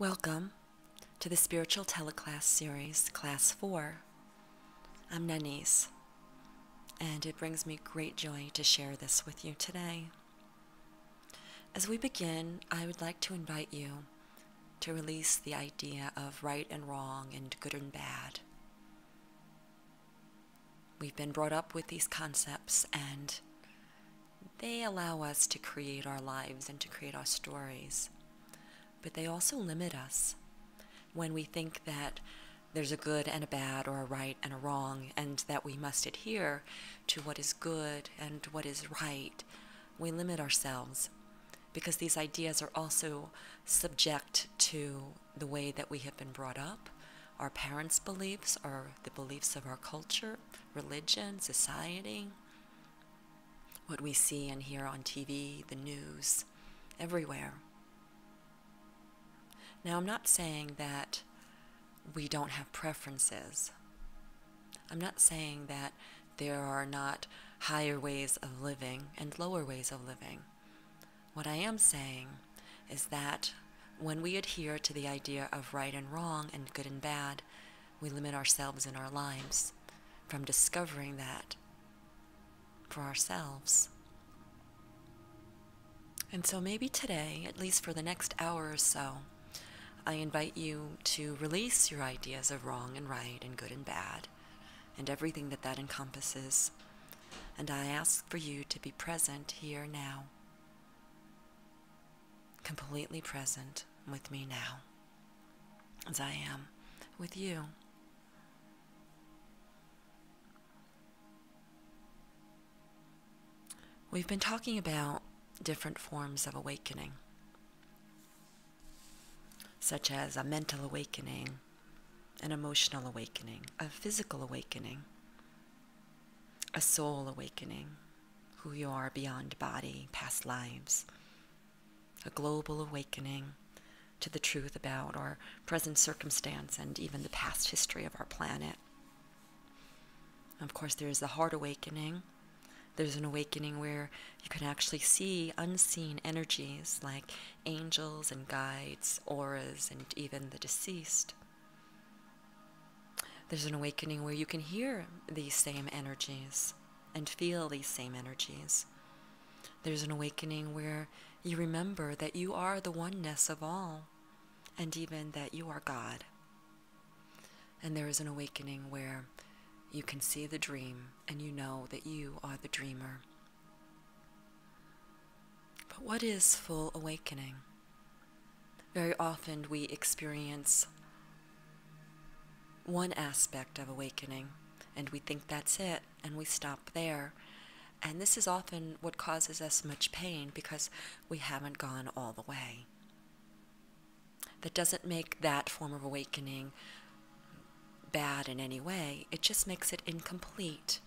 Welcome to the Spiritual Teleclass Series, Class 4. I'm Nanice, and it brings me great joy to share this with you today. As we begin, I would like to invite you to release the idea of right and wrong and good and bad. We've been brought up with these concepts, and they allow us to create our lives and to create our stories. But they also limit us when we think that there's a good and a bad, or a right and a wrong, and that we must adhere to what is good and what is right. We limit ourselves because these ideas are also subject to the way that we have been brought up, our parents' beliefs, or the beliefs of our culture, religion, society, what we see and hear on TV, the news, everywhere. Now, I'm not saying that we don't have preferences. I'm not saying that there are not higher ways of living and lower ways of living. What I am saying is that when we adhere to the idea of right and wrong and good and bad, we limit ourselves in our lives from discovering that for ourselves. And so maybe today, at least for the next hour or so, I invite you to release your ideas of wrong and right and good and bad and everything that that encompasses. And I ask for you to be present here now, completely present with me now, as I am with you. We've been talking about different forms of awakening, such as a mental awakening, an emotional awakening, a physical awakening, a soul awakening, who you are beyond body, past lives, a global awakening to the truth about our present circumstance and even the past history of our planet. Of course, there is the heart awakening. There's an awakening where you can actually see unseen energies like angels and guides, auras, and even the deceased. There's an awakening where you can hear these same energies and feel these same energies. There's an awakening where you remember that you are the oneness of all, and even that you are God. And there is an awakening where you can see the dream, and you know that you are the dreamer. But what is full awakening? Very often we experience one aspect of awakening, and we think that's it, and we stop there. And this is often what causes us much pain, because we haven't gone all the way. That doesn't make that form of awakening bad in any way. It just makes it incomplete.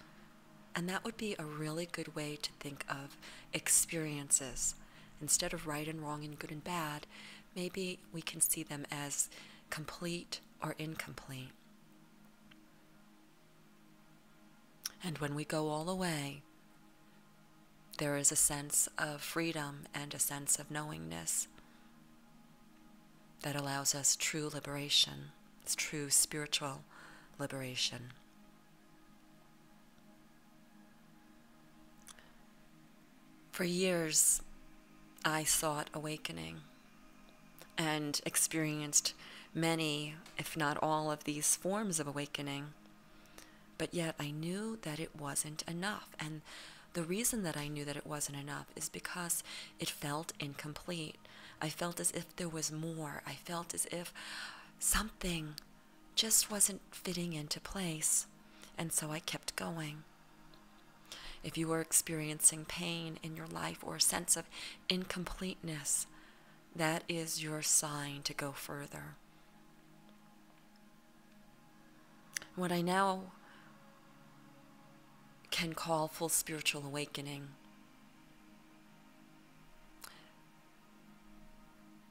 And that would be a really good way to think of experiences. Instead of right and wrong and good and bad, maybe we can see them as complete or incomplete. And when we go all the way, there is a sense of freedom and a sense of knowingness that allows us true liberation. It's true spiritual liberation. For years, I sought awakening and experienced many, if not all, of these forms of awakening. But yet I knew that it wasn't enough. And the reason that I knew that it wasn't enough is because it felt incomplete. I felt as if there was more. I felt as if something just wasn't fitting into place. And so I kept going. If you are experiencing pain in your life or a sense of incompleteness, that is your sign to go further. What I now can call full spiritual awakening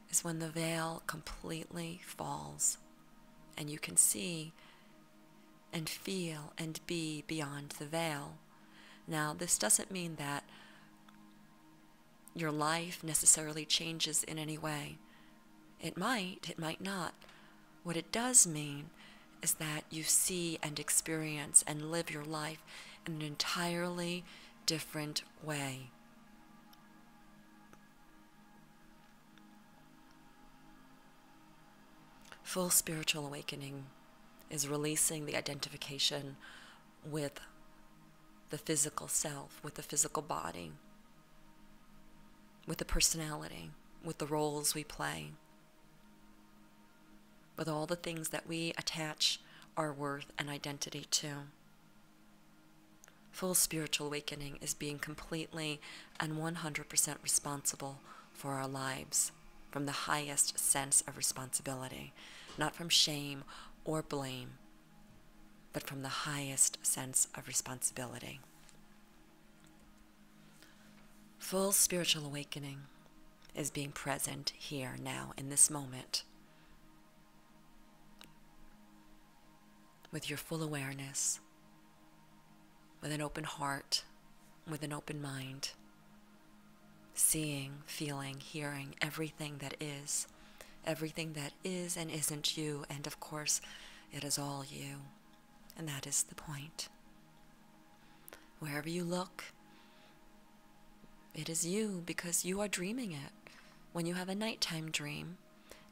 is when the veil completely falls and you can see and feel and be beyond the veil. Now, this doesn't mean that your life necessarily changes in any way. It might not. What it does mean is that you see and experience and live your life in an entirely different way. Full spiritual awakening is releasing the identification with the physical self, with the physical body, with the personality, with the roles we play, with all the things that we attach our worth and identity to. Full spiritual awakening is being completely and 100% responsible for our lives from the highest sense of responsibility, not from shame or blame, but from the highest sense of responsibility. Full spiritual awakening is being present here, now, in this moment, with your full awareness, with an open heart, with an open mind, seeing, feeling, hearing everything that is and isn't you, and of course, it is all you, and that is the point. Wherever you look, it is you, because you are dreaming it. When you have a nighttime dream,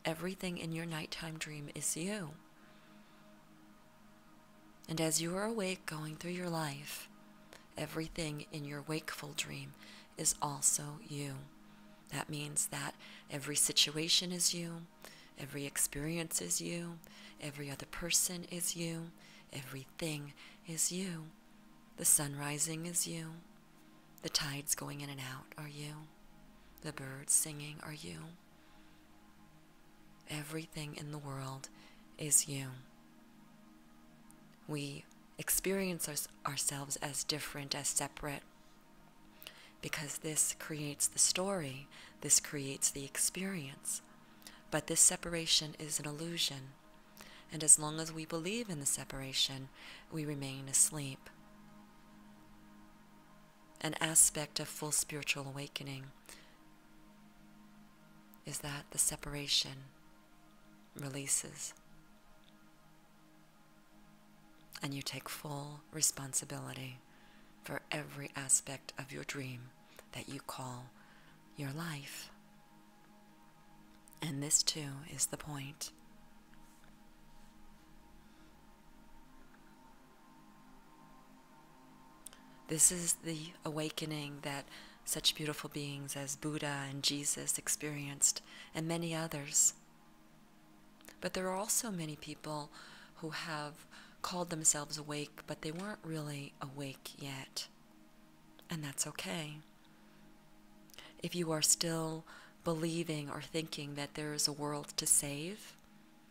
everything in your nighttime dream is you. And as you are awake going through your life, everything in your wakeful dream is also you. That means that every situation is you, every experience is you, every other person is you, everything is you. The sun rising is you, the tides going in and out are you, the birds singing are you. Everything in the world is you. We experience ourselves as different, as separate, because this creates the story, this creates the experience. But this separation is an illusion, and as long as we believe in the separation, we remain asleep. An aspect of full spiritual awakening is that the separation releases, and you take full responsibility for every aspect of your dream that you call your life. And this too is the point. This is the awakening that such beautiful beings as Buddha and Jesus experienced, and many others. But there are also many people who have called themselves awake, but they weren't really awake yet. And that's okay. If you are still believing or thinking that there is a world to save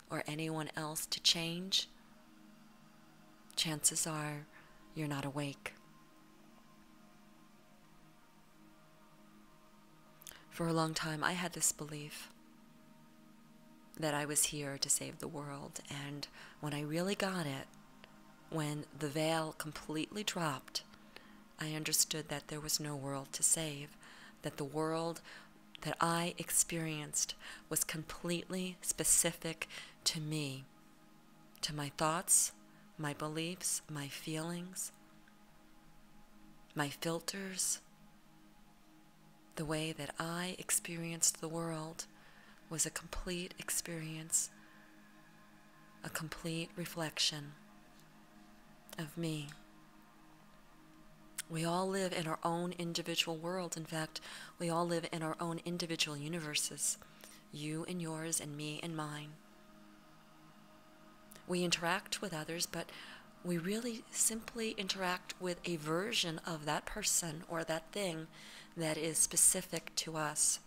or anyone else to change, chances are you're not awake. For a long time, I had this belief that I was here to save the world, and when I really got it, when the veil completely dropped, I understood that there was no world to save, that the world that I experienced was completely specific to me, to my thoughts, my beliefs, my feelings, my filters. The way that I experienced the world was a complete experience, a complete reflection of me. We all live in our own individual world. In fact, we all live in our own individual universes, you and yours and me and mine. We interact with others, but we really simply interact with a version of that person or that thing that is specific to us.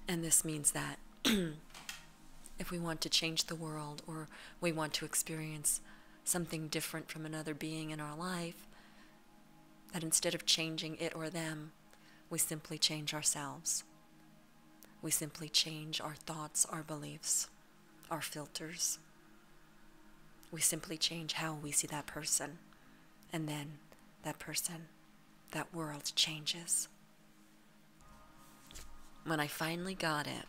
And this means that if we want to change the world, or we want to experience something different from another being in our life, that instead of changing it or them, we simply change ourselves. We simply change our thoughts, our beliefs, our filters. We simply change how we see that person, and then that person, that world changes. When I finally got it,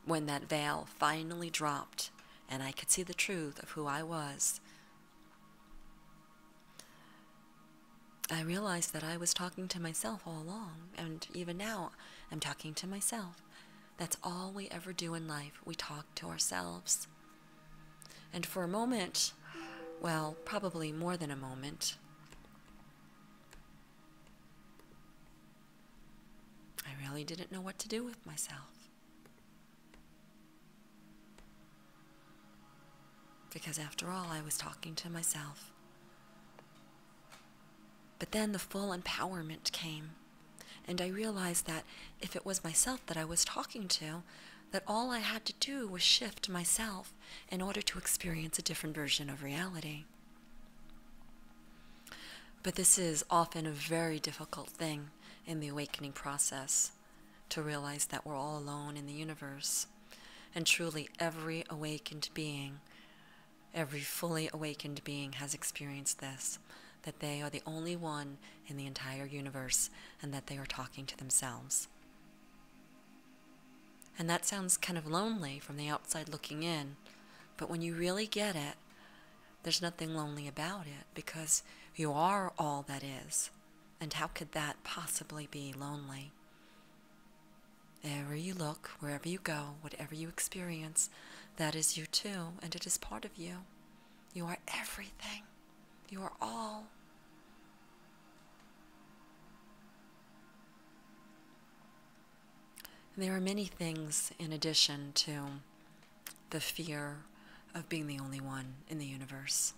when that veil finally dropped and I could see the truth of who I was, I realized that I was talking to myself all along, and even now I'm talking to myself. That's all we ever do in life. We talk to ourselves. And for a moment, well, probably more than a moment, I really didn't know what to do with myself. Because after all, I was talking to myself. But then the full empowerment came, and I realized that if it was myself that I was talking to, that all I had to do was shift myself in order to experience a different version of reality. But this is often a very difficult thing in the awakening process, to realize that we're all alone in the universe. And truly every awakened being, every fully awakened being has experienced this, that they are the only one in the entire universe, and that they are talking to themselves. And that sounds kind of lonely from the outside looking in, but when you really get it, there's nothing lonely about it, because you are all that is. And how could that possibly be lonely? Wherever you look, wherever you go, whatever you experience, that is you too, and it is part of you. You are everything. You are all. There are many things in addition to the fear of being the only one in the universe.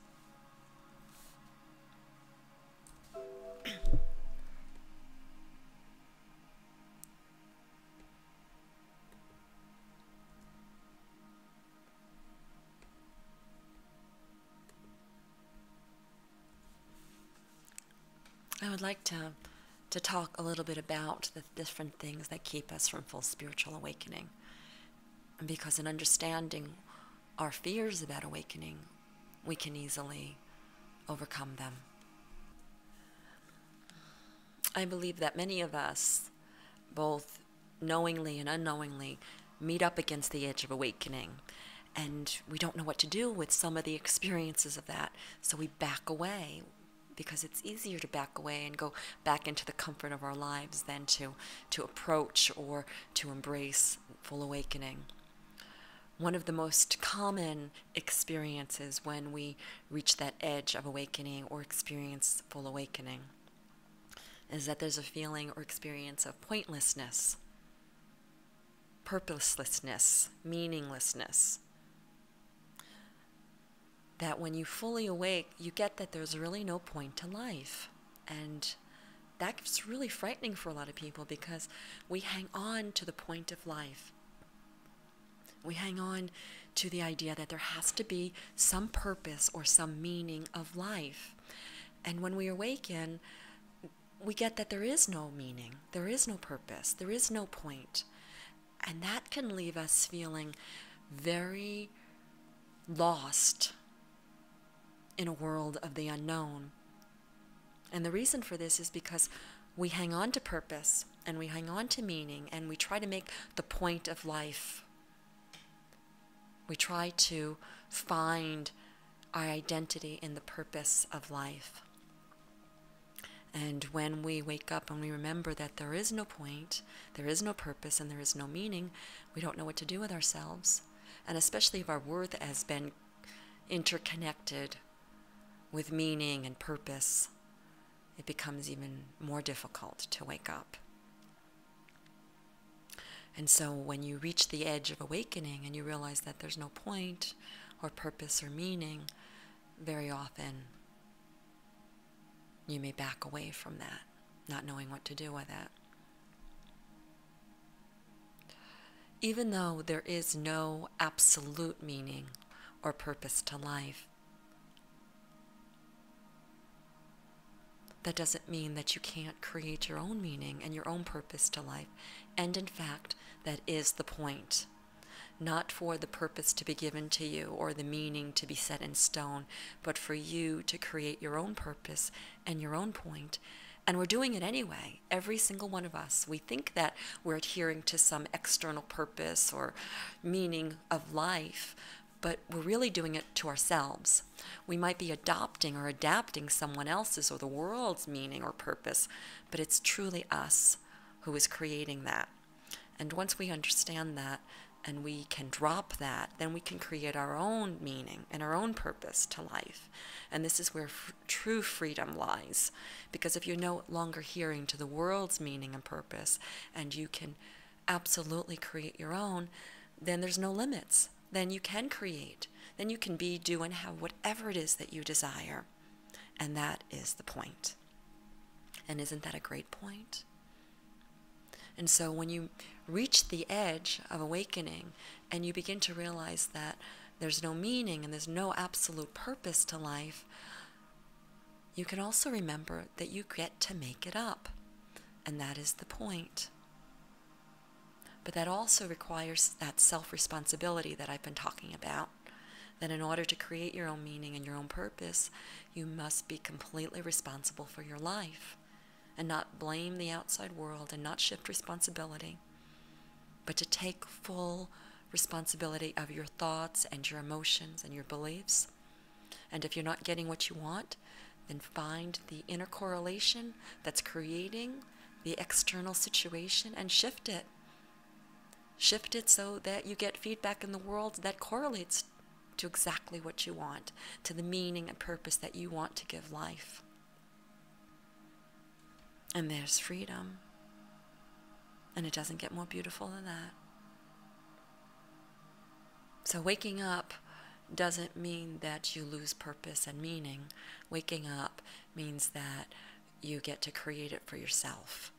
I would like to talk a little bit about the different things that keep us from full spiritual awakening. Because in understanding our fears about awakening, we can easily overcome them. I believe that many of us, both knowingly and unknowingly, meet up against the edge of awakening, and we don't know what to do with some of the experiences of that, so we back away, because it's easier to back away and go back into the comfort of our lives than to approach or to embrace full awakening. One of the most common experiences when we reach that edge of awakening or experience full awakening is that there's a feeling or experience of pointlessness, purposelessness, meaninglessness. That when you fully awake, you get that there's really no point to life. And that's really frightening for a lot of people, because we hang on to the point of life. We hang on to the idea that there has to be some purpose or some meaning of life. And when we awaken, we get that there is no meaning, there is no purpose, there is no point. And that can leave us feeling very lost in a world of the unknown. And the reason for this is because we hang on to purpose, and we hang on to meaning, and we try to make the point of life. We try to find our identity in the purpose of life. And when we wake up and we remember that there is no point, there is no purpose, and there is no meaning, we don't know what to do with ourselves. And especially if our worth has been interconnected with meaning and purpose, it becomes even more difficult to wake up. And so when you reach the edge of awakening and you realize that there's no point or purpose or meaning, very often you may back away from that, not knowing what to do with it. Even though there is no absolute meaning or purpose to life, that doesn't mean that you can't create your own meaning and your own purpose to life. And in fact, that is the point. Not for the purpose to be given to you or the meaning to be set in stone, but for you to create your own purpose and your own point, And we're doing it anyway, every single one of us. We think that we're adhering to some external purpose or meaning of life, but we're really doing it to ourselves. We might be adopting or adapting someone else's or the world's meaning or purpose, but it's truly us who is creating that. And once we understand that and we can drop that, then we can create our own meaning and our own purpose to life. And this is where true freedom lies. Because if you're no longer adhering to the world's meaning and purpose, and you can absolutely create your own, then there's no limits. Then you can create. Then you can be, do, and have whatever it is that you desire. And that is the point. And isn't that a great point? And so when you reach the edge of awakening and you begin to realize that there's no meaning and there's no absolute purpose to life, you can also remember that you get to make it up. And that is the point. But that also requires that self-responsibility that I've been talking about. That in order to create your own meaning and your own purpose, you must be completely responsible for your life. And not blame the outside world and not shift responsibility, but to take full responsibility of your thoughts and your emotions and your beliefs. And if you're not getting what you want, then find the inner correlation that's creating the external situation and shift it. Shift it so that you get feedback in the world that correlates to exactly what you want, to the meaning and purpose that you want to give life. And there's freedom. And it doesn't get more beautiful than that. So waking up doesn't mean that you lose purpose and meaning. Waking up means that you get to create it for yourself.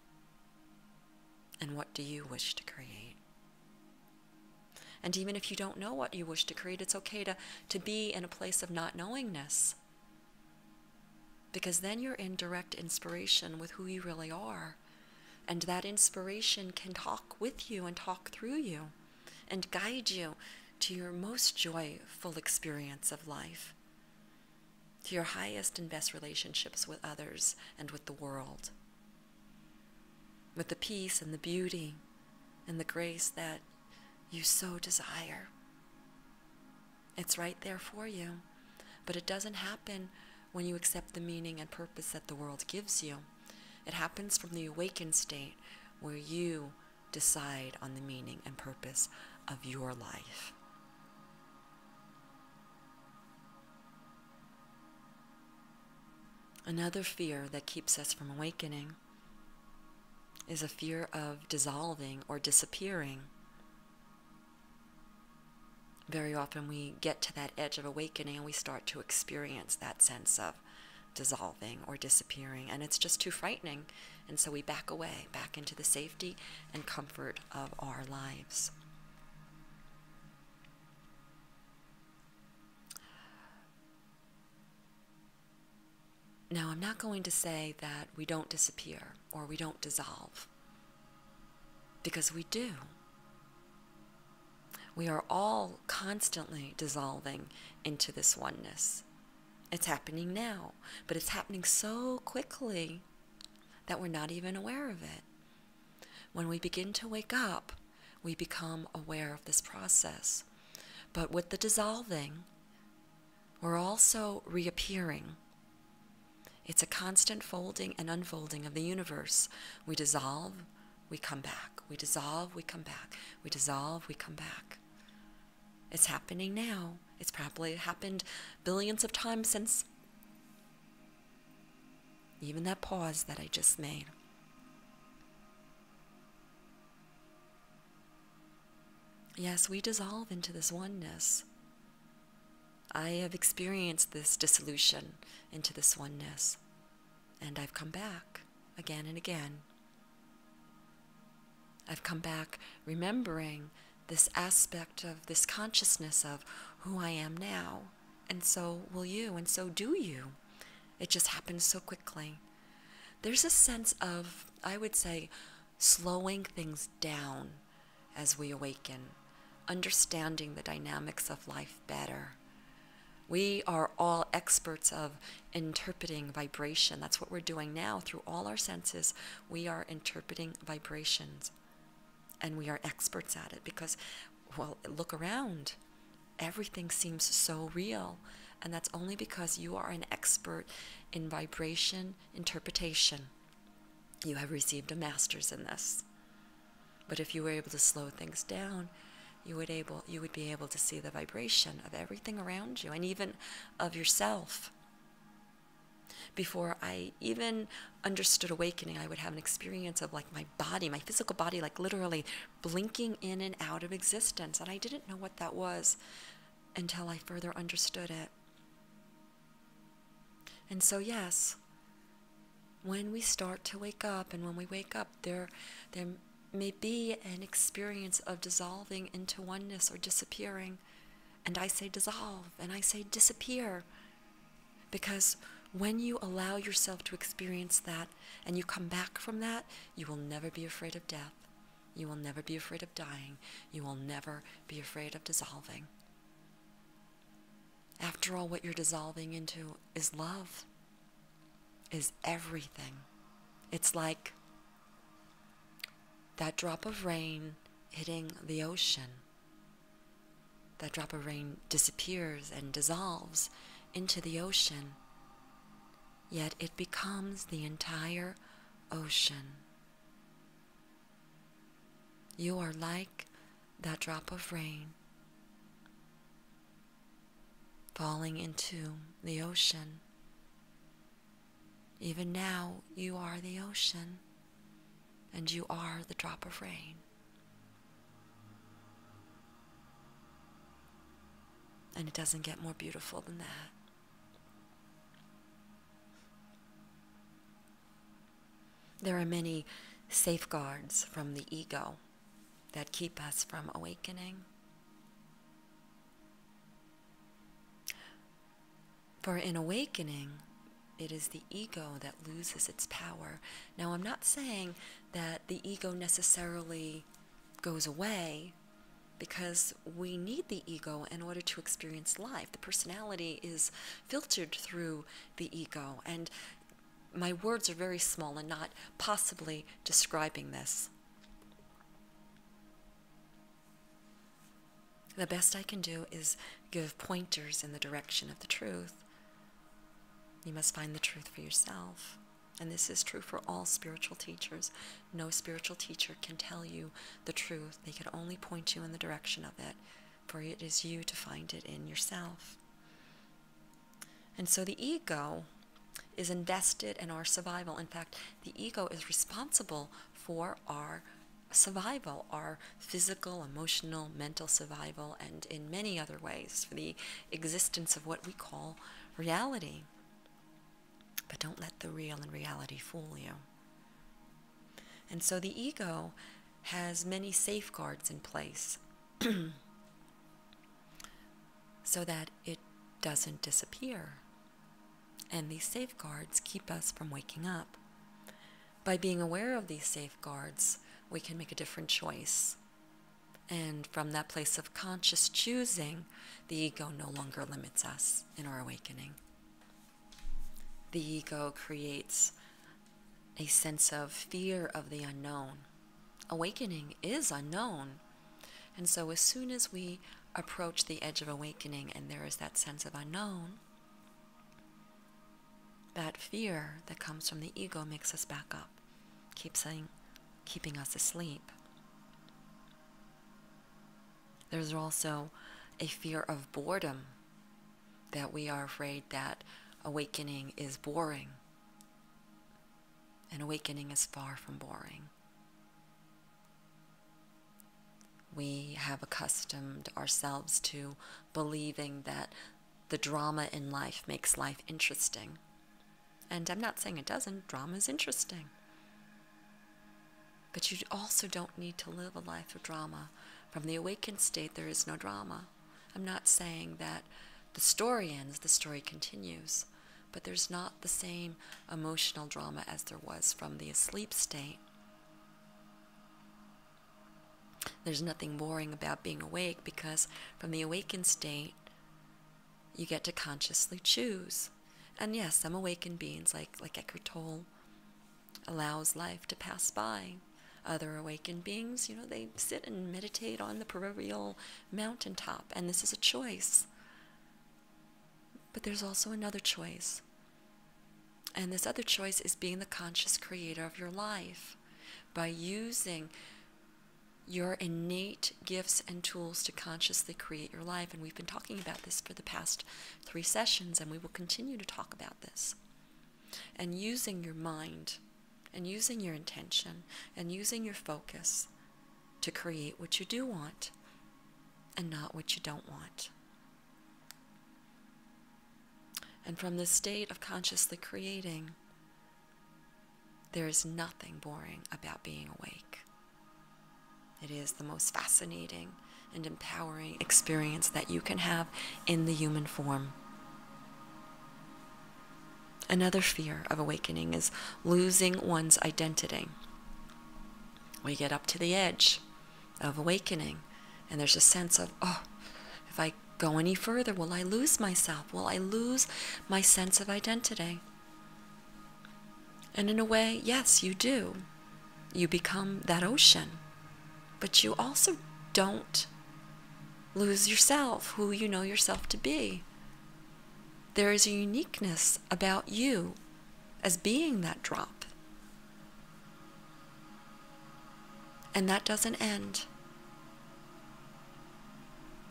And what do you wish to create? And even if you don't know what you wish to create, it's okay to be in a place of not knowingness. Because then you're in direct inspiration with who you really are. And that inspiration can talk with you and talk through you and guide you to your most joyful experience of life, to your highest and best relationships with others and with the world, with the peace and the beauty and the grace that you so desire. It's right there for you, but it doesn't happen when you accept the meaning and purpose that the world gives you. It happens from the awakened state where you decide on the meaning and purpose of your life. Another fear that keeps us from awakening is a fear of dissolving or disappearing. Very often we get to that edge of awakening and we start to experience that sense of dissolving or disappearing, and it's just too frightening, and so we back away, back into the safety and comfort of our lives. Now, I'm not going to say that we don't disappear or we don't dissolve, because we do. We are all constantly dissolving into this oneness. It's happening now, but it's happening so quickly that we're not even aware of it. When we begin to wake up, we become aware of this process. But with the dissolving, we're also reappearing. It's a constant folding and unfolding of the universe. We dissolve, we come back. We dissolve, we come back. We dissolve, we come back. It's happening now. It's probably happened billions of times since even that pause that I just made. Yes, we dissolve into this oneness. I have experienced this dissolution into this oneness, and I've come back again and again. I've come back remembering this aspect of this consciousness of who I am now, and so will you, and so do you. It just happens so quickly. There's a sense of, I would say, slowing things down as we awaken, understanding the dynamics of life better, We are all experts of interpreting vibration. That's what we're doing now through all our senses. We are interpreting vibrations. And we are experts at it because, well, look around. Everything seems so real. And that's only because you are an expert in vibration interpretation. You have received a master's in this. But if you were able to slow things down, you would be able to see the vibration of everything around you and even of yourself. Before I even understood awakening, I would have an experience of like my body, my physical body, like literally blinking in and out of existence. And I didn't know what that was until I further understood it. And so yes, when we start to wake up, and when we wake up, there may be an experience of dissolving into oneness or disappearing. And I say dissolve, and I say disappear. Because when you allow yourself to experience that, and you come back from that, you will never be afraid of death. You will never be afraid of dying. You will never be afraid of dissolving. After all, what you're dissolving into is love, is everything. It's like that drop of rain hitting the ocean. That drop of rain disappears and dissolves into the ocean, yet it becomes the entire ocean. You are like that drop of rain falling into the ocean. Even now, you are the ocean, and you are the drop of rain. And it doesn't get more beautiful than that. There are many safeguards from the ego that keep us from awakening. For in awakening, it is the ego that loses its power. Now, I'm not saying that the ego necessarily goes away, because we need the ego in order to experience life. The personality is filtered through the ego, and my words are very small and not possibly describing this. The best I can do is give pointers in the direction of the truth. You must find the truth for yourself. And this is true for all spiritual teachers. No spiritual teacher can tell you the truth. They can only point you in the direction of it, for it is you to find it in yourself. And so the ego is invested in our survival. In fact, the ego is responsible for our survival, our physical, emotional, mental survival, and in many other ways, for the existence of what we call reality. But don't let the real and reality fool you. And so the ego has many safeguards in place so that it doesn't disappear. And these safeguards keep us from waking up. By being aware of these safeguards, we can make a different choice. And from that place of conscious choosing, the ego no longer limits us in our awakening. The ego creates a sense of fear of the unknown. Awakening is unknown. And so as soon as we approach the edge of awakening and there is that sense of unknown, that fear that comes from the ego makes us back up, keeping us asleep. There's also a fear of boredom, that we are afraid that awakening is boring. And awakening is far from boring. We have accustomed ourselves to believing that the drama in life makes life interesting. And I'm not saying it doesn't. Drama is interesting. But you also don't need to live a life of drama. From the awakened state, there is no drama. I'm not saying that the story ends, the story continues. But there's not the same emotional drama as there was from the asleep state. There's nothing boring about being awake, because from the awakened state, You get to consciously choose. And yes, some awakened beings, like Eckhart Tolle, allows life to pass by. Other awakened beings, they sit and meditate on the proverbial mountaintop, and this is a choice. But there's also another choice. And this other choice is being the conscious creator of your life by using your innate gifts and tools to consciously create your life. And we've been talking about this for the past 3 sessions, and we will continue to talk about this. And using your mind, and using your intention, and using your focus to create what you do want, and not what you don't want. And from this state of consciously creating, there is nothing boring about being awake. It is the most fascinating and empowering experience that you can have in the human form. Another fear of awakening is losing one's identity. We get up to the edge of awakening, and there's a sense of, if I go any further, will I lose myself? Will I lose my sense of identity? And in a way, yes, you do. You become that ocean. But you also don't lose yourself, who you know yourself to be. There is a uniqueness about you as being that drop. And that doesn't end.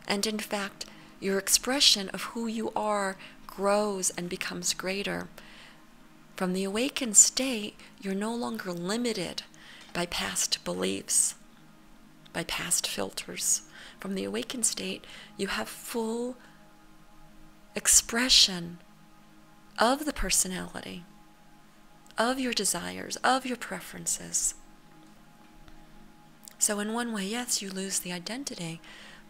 And in fact, your expression of who you are grows and becomes greater. From the awakened state, you're no longer limited by past beliefs, by past filters. From the awakened state, you have full expression of the personality, of your desires, of your preferences. So in one way, yes, you lose the identity,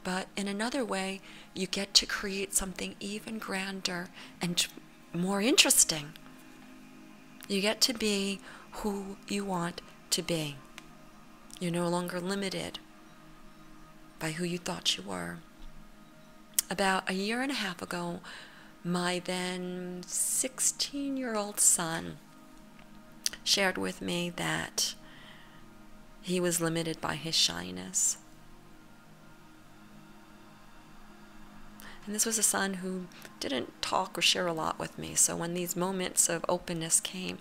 but in another way, you get to create something even grander and more interesting. You get to be who you want to be. You're no longer limited by who you thought you were. About 1.5 years ago, my then 16-year-old son shared with me that he was limited by his shyness. And this was a son who didn't talk or share a lot with me. So when these moments of openness came,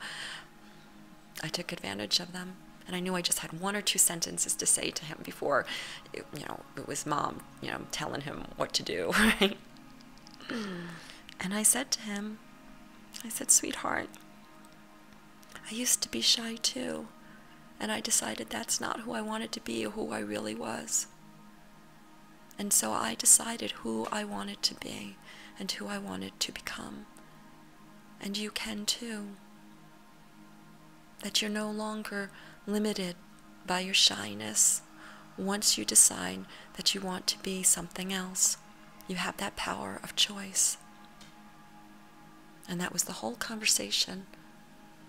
I took advantage of them. And I knew I just had 1 or 2 sentences to say to him before, it was mom, telling him what to do, right? And I said to him, sweetheart, I used to be shy too. And I decided that's not who I wanted to be or who I really was. And so I decided who I wanted to be and who I wanted to become. And you can too. That you're no longer limited by your shyness. Once you decide that you want to be something else, you have that power of choice. And that was the whole conversation.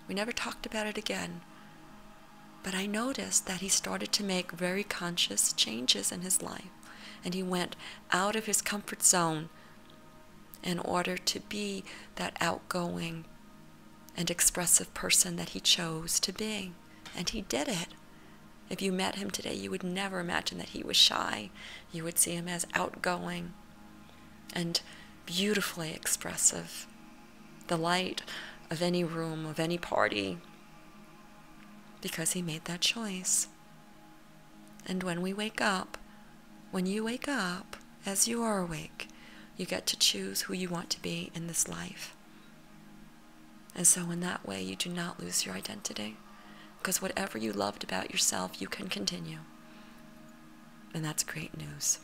We never talked about it again. But I noticed that he started to make very conscious changes in his life. And he went out of his comfort zone in order to be that outgoing and expressive person that he chose to be. And he did it. If you met him today, you would never imagine that he was shy. You would see him as outgoing and beautifully expressive. The light of any room, of any party, because he made that choice. And when we wake up, when you wake up, as you are awake, you get to choose who you want to be in this life. And so in that way, you do not lose your identity. Because whatever you loved about yourself, you can continue. And that's great news.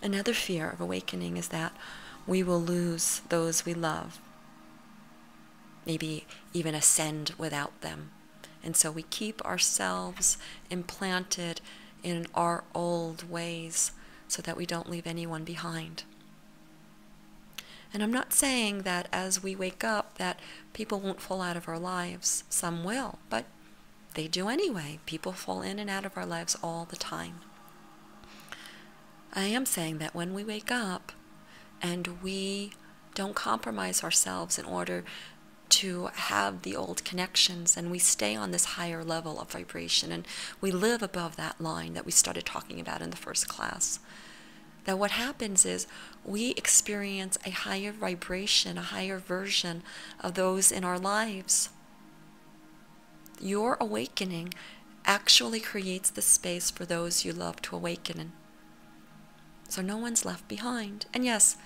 Another fear of awakening is that we will lose those we love. Maybe even ascend without them. And so we keep ourselves implanted in our old ways so that we don't leave anyone behind. And I'm not saying that as we wake up that people won't fall out of our lives. Some will, but they do anyway. People fall in and out of our lives all the time. I am saying that when we wake up and we don't compromise ourselves in order to have the old connections, and we stay on this higher level of vibration, and we live above that line that we started talking about in the first class, that what happens is we experience a higher vibration, a higher version of those in our lives. Your awakening actually creates the space for those you love to awaken. So no one's left behind. And yes,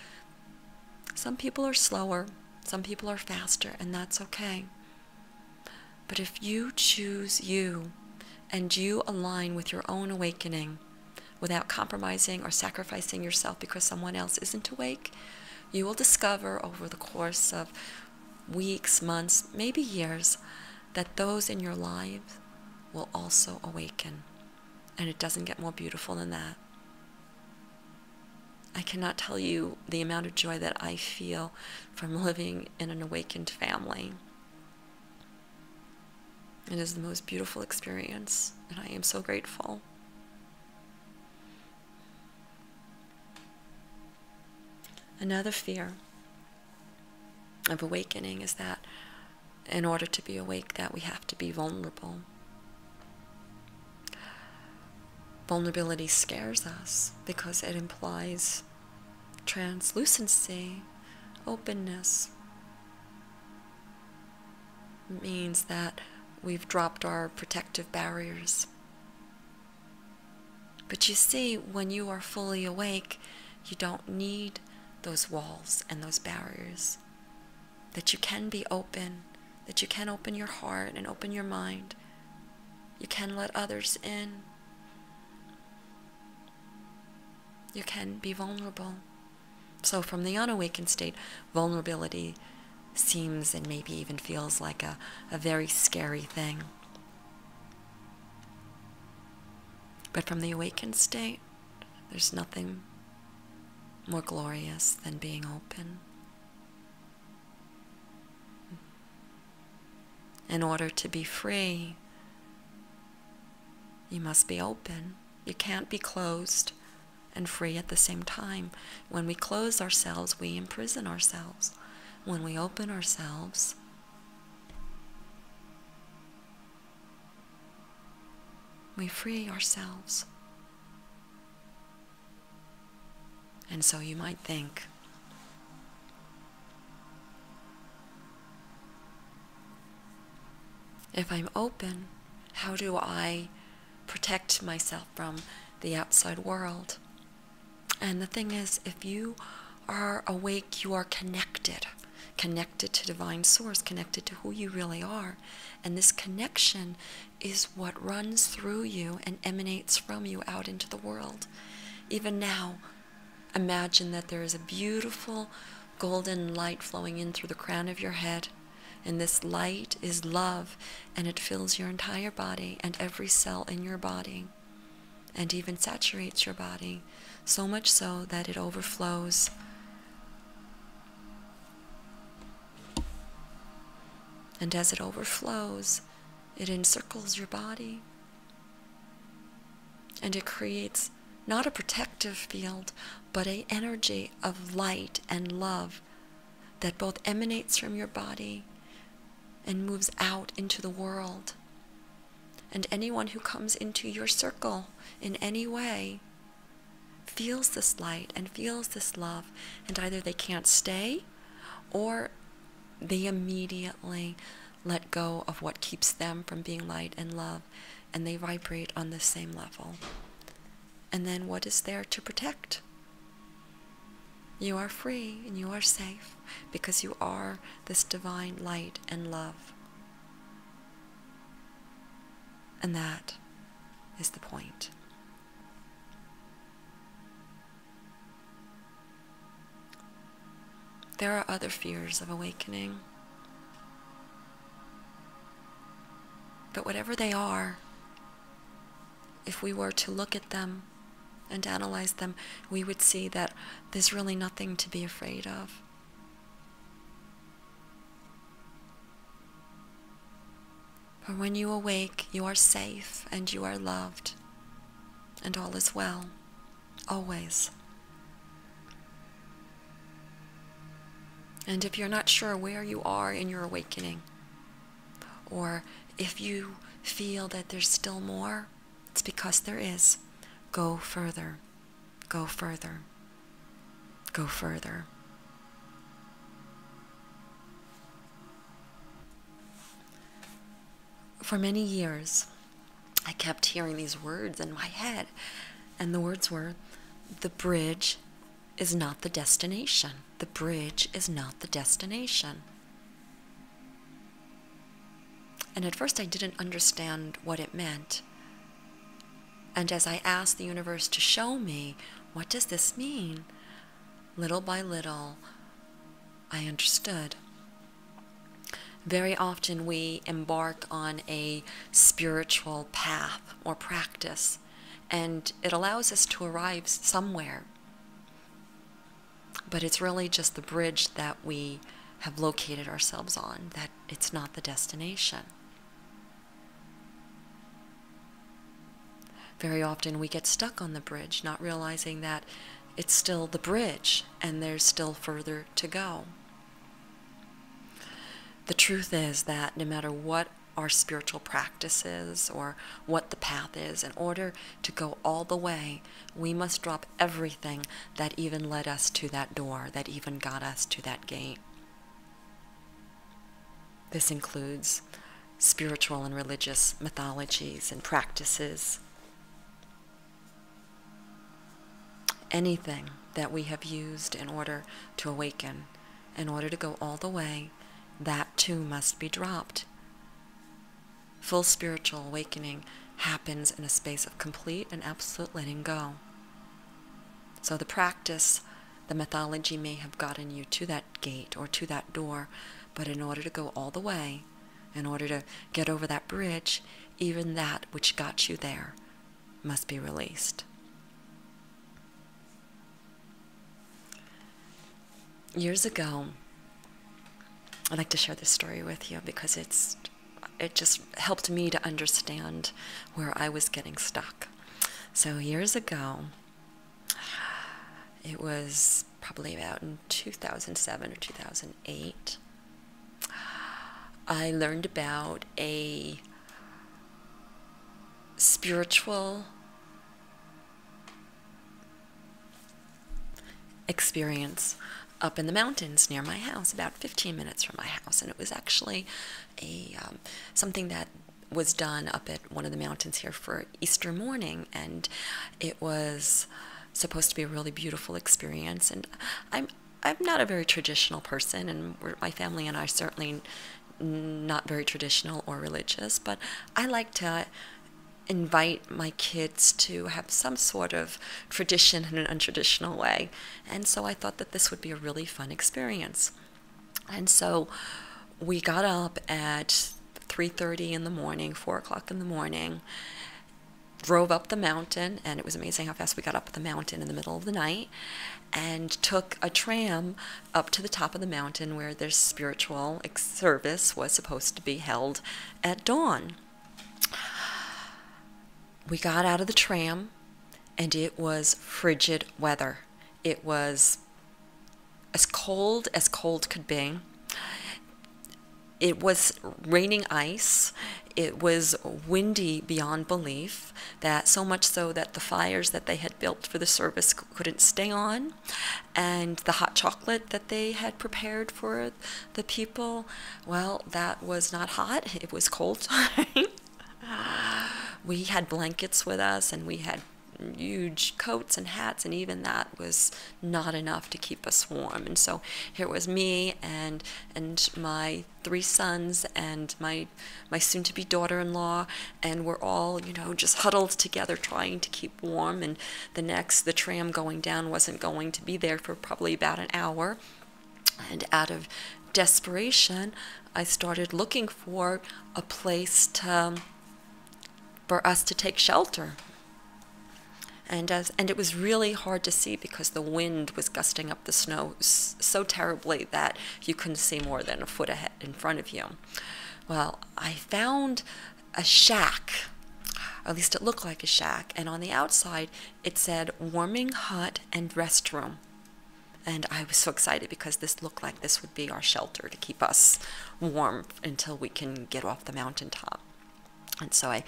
some people are slower, some people are faster, and that's okay. But if you choose you and you align with your own awakening without compromising or sacrificing yourself because someone else isn't awake, you will discover over the course of weeks, months, maybe years, that those in your lives will also awaken. And it doesn't get more beautiful than that. I cannot tell you the amount of joy that I feel from living in an awakened family. It is the most beautiful experience, and I am so grateful. Another fear of awakening is that in order to be awake, that we have to be vulnerable. Vulnerability scares us because it implies translucency, openness. It means that we've dropped our protective barriers. But you see, when you are fully awake, you don't need those walls and those barriers. That you can be open, that you can open your heart and open your mind. You can let others in. You can be vulnerable. So from the unawakened state, vulnerability seems and maybe even feels like a very scary thing. But from the awakened state, there's nothing more glorious than being open. In order to be free, you must be open. You can't be closed and free at the same time. When we close ourselves, we imprison ourselves. When we open ourselves, we free ourselves. And so you might think, if I'm open, how do I protect myself from the outside world? And the thing is, if you are awake, you are connected to divine source, connected to who you really are. And this connection is what runs through you and emanates from you out into the world. Even now, imagine that there is a beautiful golden light flowing in through the crown of your head. And this light is love, and it fills your entire body and every cell in your body, and even saturates your body, so much so that it overflows. And as it overflows, it encircles your body, and it creates not a protective field, but an energy of light and love that both emanates from your body and moves out into the world. And anyone who comes into your circle in any way feels this light and feels this love, and either they can't stay or they immediately let go of what keeps them from being light and love, and they vibrate on the same level. And then what is there to protect? You are free and you are safe because you are this divine light and love. And that is the point. There are other fears of awakening. But whatever they are, if we were to look at them and analyze them, we would see that there's really nothing to be afraid of. For when you awake, you are safe and you are loved, and all is well. always. And if you're not sure where you are in your awakening, or if you feel that there's still more, it's because there is. Go further. Go further. Go further. For many years, I kept hearing these words in my head, and the words were, the bridge is not the destination. The bridge is not the destination. And at first I didn't understand what it meant. And as I asked the universe to show me, what does this mean? Little by little, I understood. Very often we embark on a spiritual path or practice, and it allows us to arrive somewhere. But it's really just the bridge that we have located ourselves on, that it's not the destination. Very often we get stuck on the bridge, not realizing that it's still the bridge and there's still further to go. The truth is that no matter what our spiritual practice is or what the path is, in order to go all the way, we must drop everything that even led us to that door, that even got us to that gate. This includes spiritual and religious mythologies and practices. Anything that we have used in order to awaken, in order to go all the way, that too must be dropped. Full spiritual awakening happens in a space of complete and absolute letting go. So the practice, the mythology may have gotten you to that gate or to that door, but in order to go all the way, in order to get over that bridge, even that which got you there must be released. Years ago, I'd like to share this story with you because it just helped me to understand where I was getting stuck. So years ago, it was probably about in 2007 or 2008, I learned about a spiritual experience up in the mountains near my house, about 15 minutes from my house. And it was actually something that was done up at one of the mountains here for Easter morning, and it was supposed to be a really beautiful experience. And I'm not a very traditional person, and my family and I certainly not very traditional or religious, but I like to invite my kids to have some sort of tradition in an untraditional way. And so I thought that this would be a really fun experience. And so we got up at 3:30 in the morning, 4 o'clock in the morning, drove up the mountain, and it was amazing how fast we got up the mountain in the middle of the night, and took a tram up to the top of the mountain where their spiritual service was supposed to be held at dawn. We got out of the tram, and it was frigid weather. It was as cold could be. It was raining ice. It was windy beyond belief, that so much so that the fires that they had built for the service couldn't stay on, and the hot chocolate that they had prepared for the people, well, that was not hot. It was cold time. We had blankets with us, and we had huge coats and hats, and even that was not enough to keep us warm. And so here was me and my 3 sons and my soon-to-be daughter-in-law, and we're all, just huddled together trying to keep warm. And the tram going down wasn't going to be there for probably about an hour. And out of desperation, I started looking for a place for us to take shelter. And it was really hard to see because the wind was gusting up the snow so terribly that you couldn't see more than a foot ahead in front of you. Well, I found a shack, or at least it looked like a shack. And on the outside, it said warming hut and restroom. And I was so excited because this looked like this would be our shelter to keep us warm until we can get off the mountaintop. And so I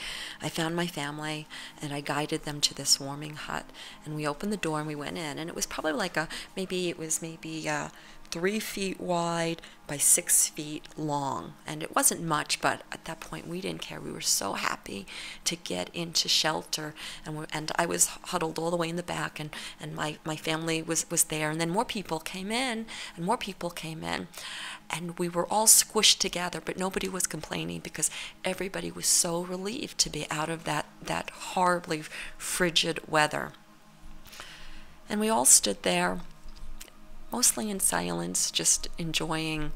found my family, and I guided them to this warming hut. And we opened the door and we went in. And it was probably like maybe 3 feet wide by 6 feet long. And it wasn't much, but at that point we didn't care. We were so happy to get into shelter. And I was huddled all the way in the back, and my family was there. And then more people came in, and more people came in. And we were all squished together, but nobody was complaining because everybody was so relieved to be out of that horribly frigid weather. And we all stood there, mostly in silence, just enjoying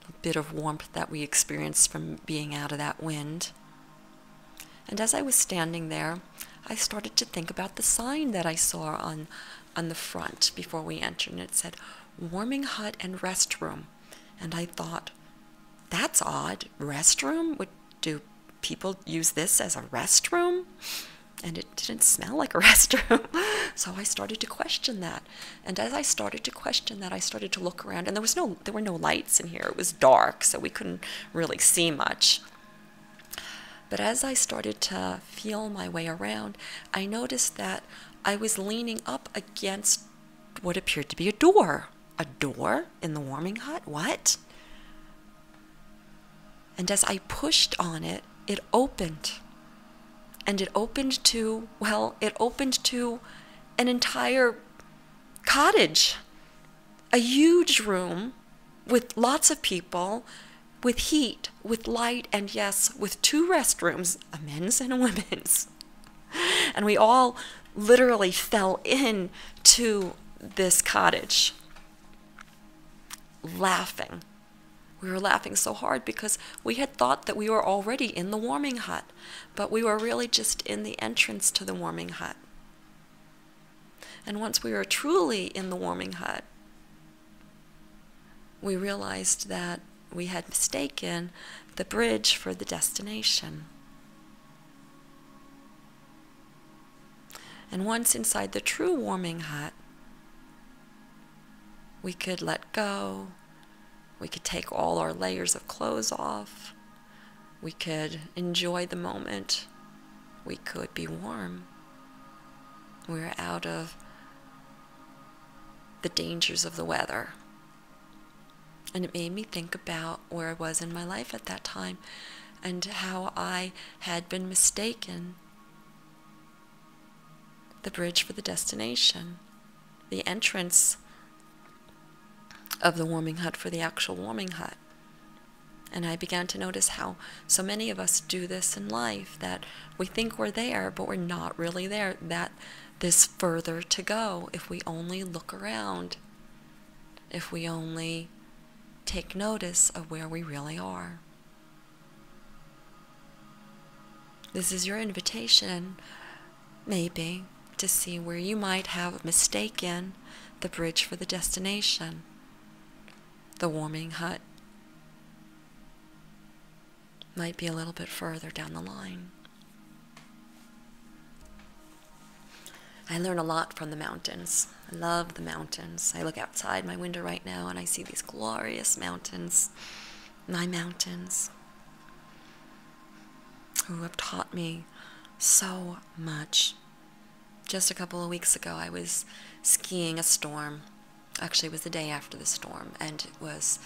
a bit of warmth that we experienced from being out of that wind. And as I was standing there, I started to think about the sign that I saw on the front before we entered, and it said, warming hut and restroom. And I thought, that's odd. Restroom? Do people use this as a restroom? And it didn't smell like a restroom. So I started to question that. And as I started to question that, I started to look around, and there were no lights in here. It was dark, so we couldn't really see much. But as I started to feel my way around, I noticed that I was leaning up against what appeared to be a door. A door in the warming hut? What? And as I pushed on it, it opened. And it opened to an entire cottage. A huge room with lots of people, with heat, with light, and yes, with 2 restrooms, a men's and a women's. And we all literally fell into this cottage, laughing. We were laughing so hard because we had thought that we were already in the warming hut, but we were really just in the entrance to the warming hut. And once we were truly in the warming hut, we realized that we had mistaken the bridge for the destination. And once inside the true warming hut, we could let go. We could take all our layers of clothes off. We could enjoy the moment. We could be warm. We were out of the dangers of the weather. And it made me think about where I was in my life at that time and how I had been mistaken the bridge for the destination, the entrance of the warming hut for the actual warming hut. And I began to notice how so many of us do this in life, that we think we're there, but we're not really there, that there's further to go if we only look around, if we only take notice of where we really are. This is your invitation, maybe, to see where you might have mistaken the bridge for the destination. The warming hut might be a little bit further down the line. I learn a lot from the mountains. I love the mountains. I look outside my window right now and I see these glorious mountains, my mountains, who have taught me so much. Just a couple of weeks ago, I was skiing a storm. Actually, it was the day after the storm, and it was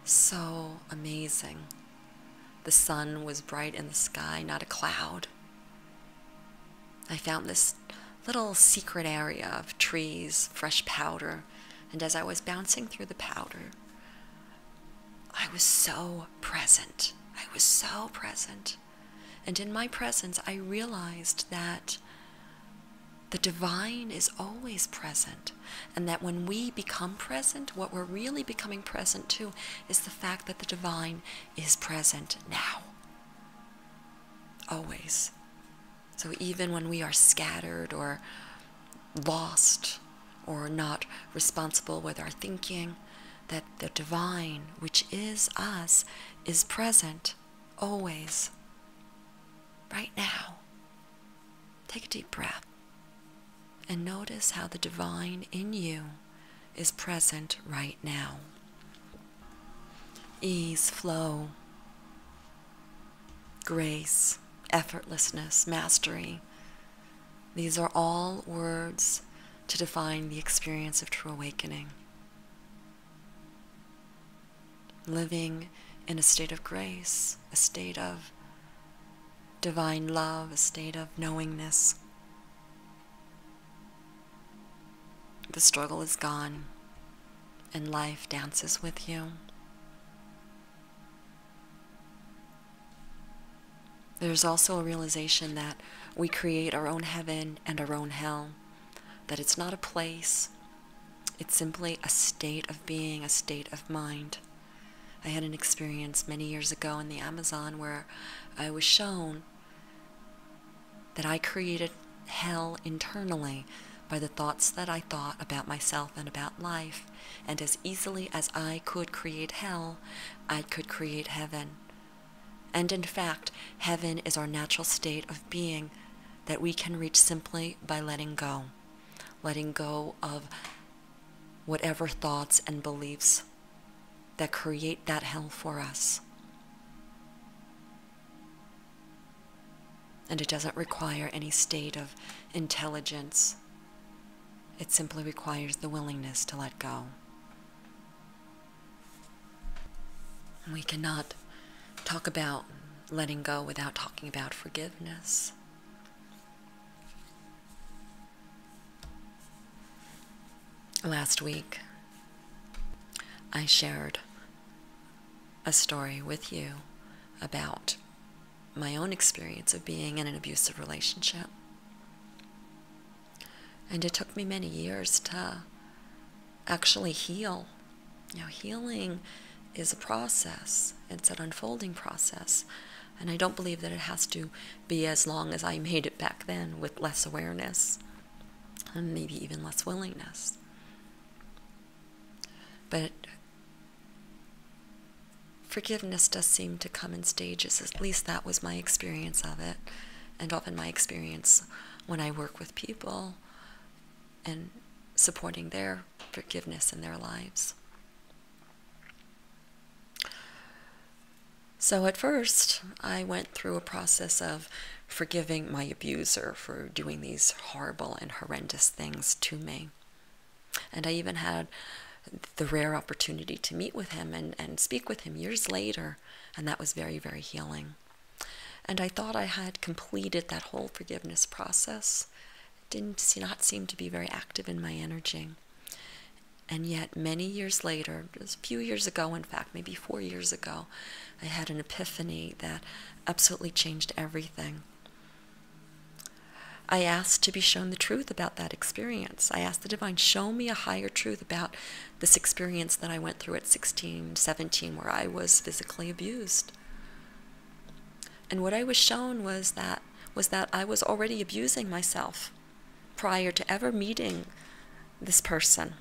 so amazing. The sun was bright in the sky, not a cloud. I found this little secret area of trees, fresh powder, and as I was bouncing through the powder, I was so present. I was so present. And in my presence, I realized that the divine is always present, and that when we become present, what we're really becoming present to is the fact that the divine is present now. Always. So even when we are scattered or lost or not responsible with our thinking, that the divine, which is us, is present always. right now. Take a deep breath and notice how the divine in you is present right now. Ease, flow, grace, effortlessness, mastery. These are all words to define the experience of true awakening. Living in a state of grace, a state of divine love, a state of knowingness. The struggle is gone, and life dances with you. There's also a realization that we create our own heaven and our own hell, that it's not a place, it's simply a state of being, a state of mind. I had an experience many years ago in the Amazon where I was shown that I created hell internally by the thoughts that I thought about myself and about life, and as easily as I could create hell, I could create heaven. And in fact, heaven is our natural state of being that we can reach simply by letting go of whatever thoughts and beliefs that create that hell for us. And it doesn't require any state of intelligence. It simply requires the willingness to let go. We cannot talk about letting go without talking about forgiveness. Last week, I shared a story with you about my own experience of being in an abusive relationship. And it took me many years to actually heal. Healing is a process. It's an unfolding process. And I don't believe that it has to be as long as I made it back then, with less awareness and maybe even less willingness. But forgiveness does seem to come in stages. At least that was my experience of it, and often my experience when I work with people and supporting their forgiveness in their lives. So at first, I went through a process of forgiving my abuser for doing these horrible and horrendous things to me. And I even had the rare opportunity to meet with him and speak with him years later, and that was very, very healing. And I thought I had completed that whole forgiveness process. It did not seem to be very active in my energy. And yet many years later, just a few years ago, in fact, maybe 4 years ago, I had an epiphany that absolutely changed everything. I asked to be shown the truth about that experience. I asked the divine, show me a higher truth about this experience that I went through at 16, 17, where I was physically abused. And what I was shown was that I was already abusing myself prior to ever meeting this person.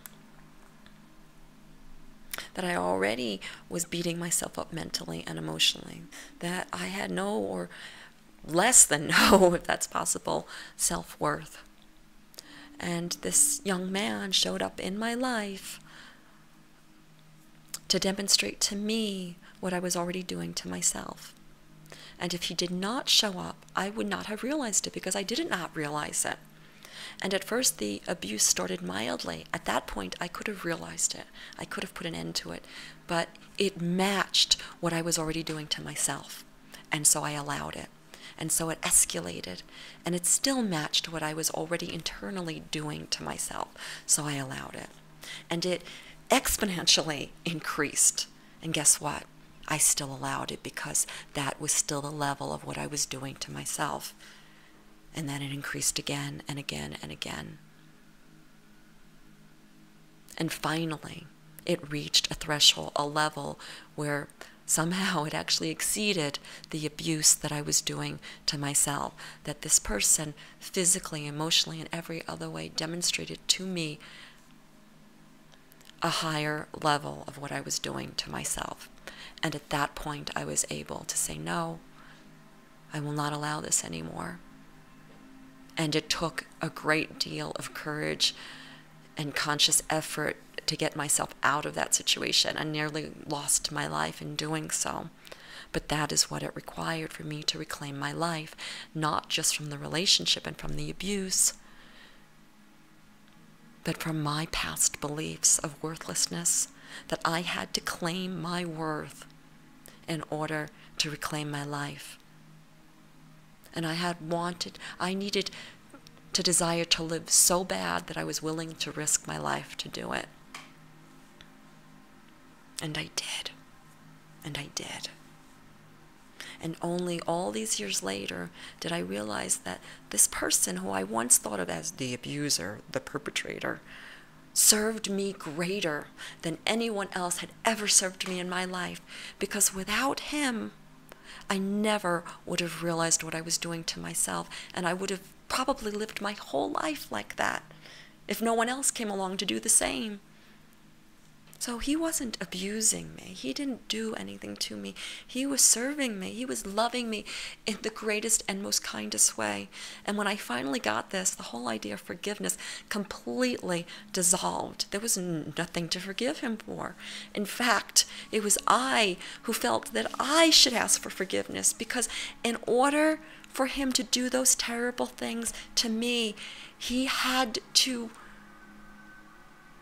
That I already was beating myself up mentally and emotionally. That I had no, or less than no, if that's possible, self-worth. And this young man showed up in my life to demonstrate to me what I was already doing to myself. And if he did not show up, I would not have realized it, because I did not realize it. And at first the abuse started mildly. At that point I could have realized it. I could have put an end to it. But it matched what I was already doing to myself. And so I allowed it. And so it escalated. And it still matched what I was already internally doing to myself. So I allowed it. And it exponentially increased. And guess what? I still allowed it, because that was still the level of what I was doing to myself. And then it increased again and again and again. And finally, it reached a threshold, a level where somehow it actually exceeded the abuse that I was doing to myself. That this person, physically, emotionally, and every other way, demonstrated to me a higher level of what I was doing to myself. And at that point, I was able to say, no, I will not allow this anymore. And it took a great deal of courage and conscious effort to get myself out of that situation. I nearly lost my life in doing so. But that is what it required for me to reclaim my life, not just from the relationship and from the abuse, but from my past beliefs of worthlessness, that I had to claim my worth in order to reclaim my life. And I needed to desire to live so bad that I was willing to risk my life to do it. And I did. And I did. And only all these years later did I realize that this person who I once thought of as the abuser, the perpetrator, served me greater than anyone else had ever served me in my life. Because without him, I never would have realized what I was doing to myself, and I would have probably lived my whole life like that if no one else came along to do the same. So he wasn't abusing me. He didn't do anything to me. He was serving me. He was loving me in the greatest and most kindest way. And when I finally got this, the whole idea of forgiveness completely dissolved. There was nothing to forgive him for. In fact, it was I who felt that I should ask for forgiveness, because in order for him to do those terrible things to me, he had to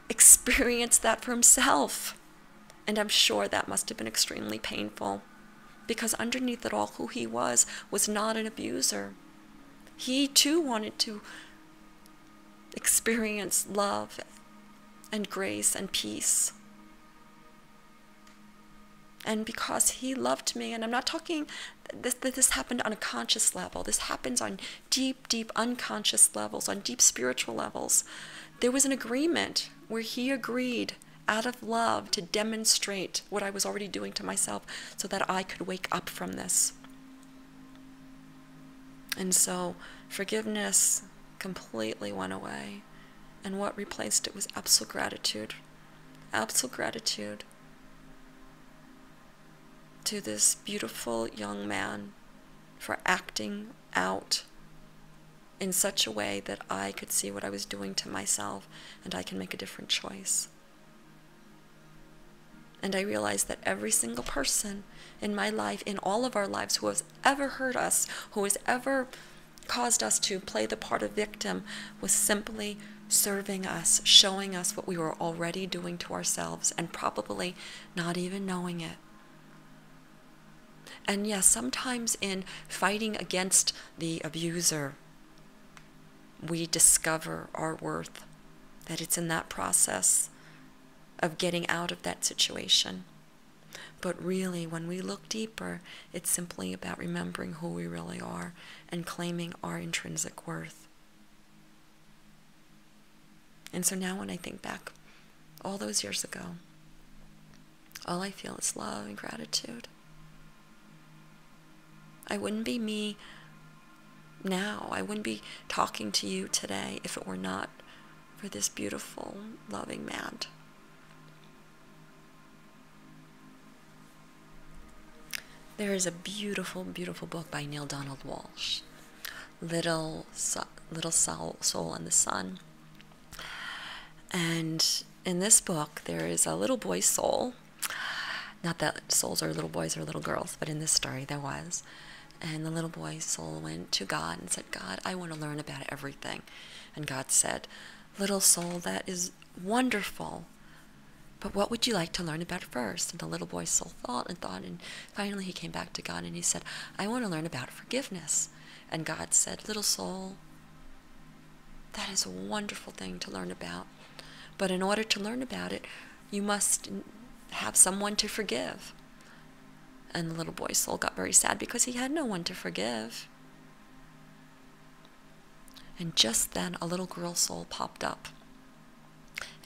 experience that for himself. And I'm sure that must have been extremely painful, because underneath it all, who he was not an abuser. He too wanted to experience love and grace and peace. And because he loved me, and I'm not talking, this happened on a conscious level. This happens on deep, deep unconscious levels, on deep spiritual levels. There was an agreement where he agreed out of love to demonstrate what I was already doing to myself so that I could wake up from this. And so forgiveness completely went away. And what replaced it was absolute gratitude. Absolute gratitude to this beautiful young man for acting out in such a way that I could see what I was doing to myself, and I can make a different choice. And I realized that every single person in my life, in all of our lives, who has ever hurt us, who has ever caused us to play the part of victim, was simply serving us, showing us what we were already doing to ourselves, and probably not even knowing it. And yes, sometimes in fighting against the abuser, we discover our worth, that it's in that process of getting out of that situation. But really, when we look deeper, it's simply about remembering who we really are and claiming our intrinsic worth. And so now when I think back all those years ago, all I feel is love and gratitude. I wouldn't be me now. I wouldn't be talking to you today if it were not for this beautiful, loving man. There is a beautiful, beautiful book by Neil Donald Walsh, Little Soul in the Sun. And in this book, there is a little boy's soul. Not that souls are little boys or little girls, but in this story there was. And the little boy's soul went to God and said, God, I want to learn about everything. And God said, little soul, that is wonderful, but what would you like to learn about first? And the little boy's soul thought, and finally he came back to God and he said, I want to learn about forgiveness. And God said, little soul, that is a wonderful thing to learn about. But in order to learn about it, you must have someone to forgive. And the little boy's soul got very sad because he had no one to forgive. And just then a little girl's soul popped up.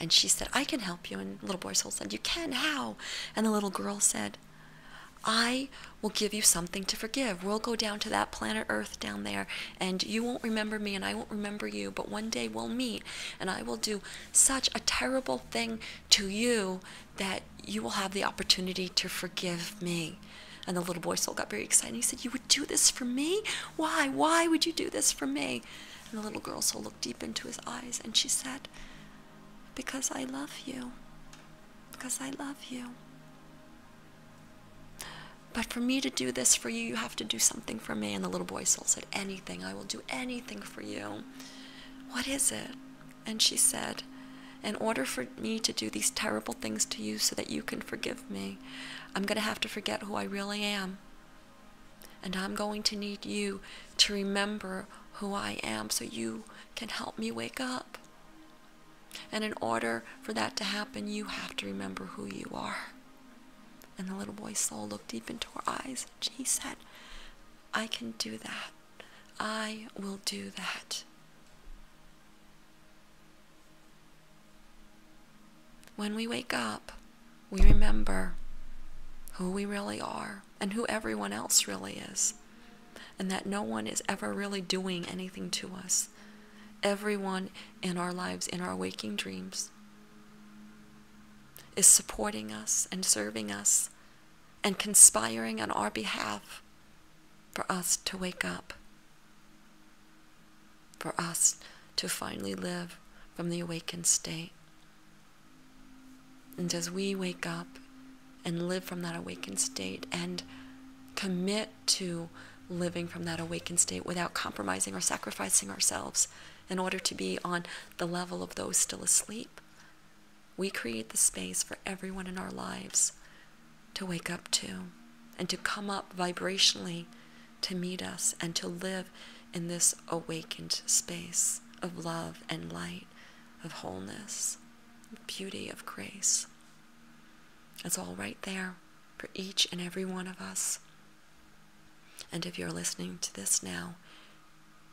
And she said, I can help you. And the little boy's soul said, you can? How? And the little girl said, I will give you something to forgive. We'll go down to that planet Earth down there, and you won't remember me and I won't remember you, but one day we'll meet, and I will do such a terrible thing to you that you will have the opportunity to forgive me. And the little boy soul got very excited. He said, "You would do this for me? Why? Why would you do this for me?" And the little girl soul looked deep into his eyes and she said, "Because I love you. Because I love you. But for me to do this for you, you have to do something for me." And the little boy soul said, "Anything. I will do anything for you." "What is it?" And she said, "In order for me to do these terrible things to you so that you can forgive me, I'm going to have to forget who I really am. And I'm going to need you to remember who I am so you can help me wake up. And in order for that to happen, you have to remember who you are." And the little boy's soul looked deep into her eyes. And he said, "I can do that. I will do that." When we wake up, we remember who we really are and who everyone else really is. And that no one is ever really doing anything to us. Everyone in our lives, in our waking dreams, is supporting us and serving us and conspiring on our behalf for us to wake up, for us to finally live from the awakened state. And as we wake up and live from that awakened state and commit to living from that awakened state without compromising or sacrificing ourselves in order to be on the level of those still asleep, we create the space for everyone in our lives to wake up to and to come up vibrationally to meet us and to live in this awakened space of love and light, of wholeness, of beauty, of grace. It's all right there for each and every one of us. And if you're listening to this now,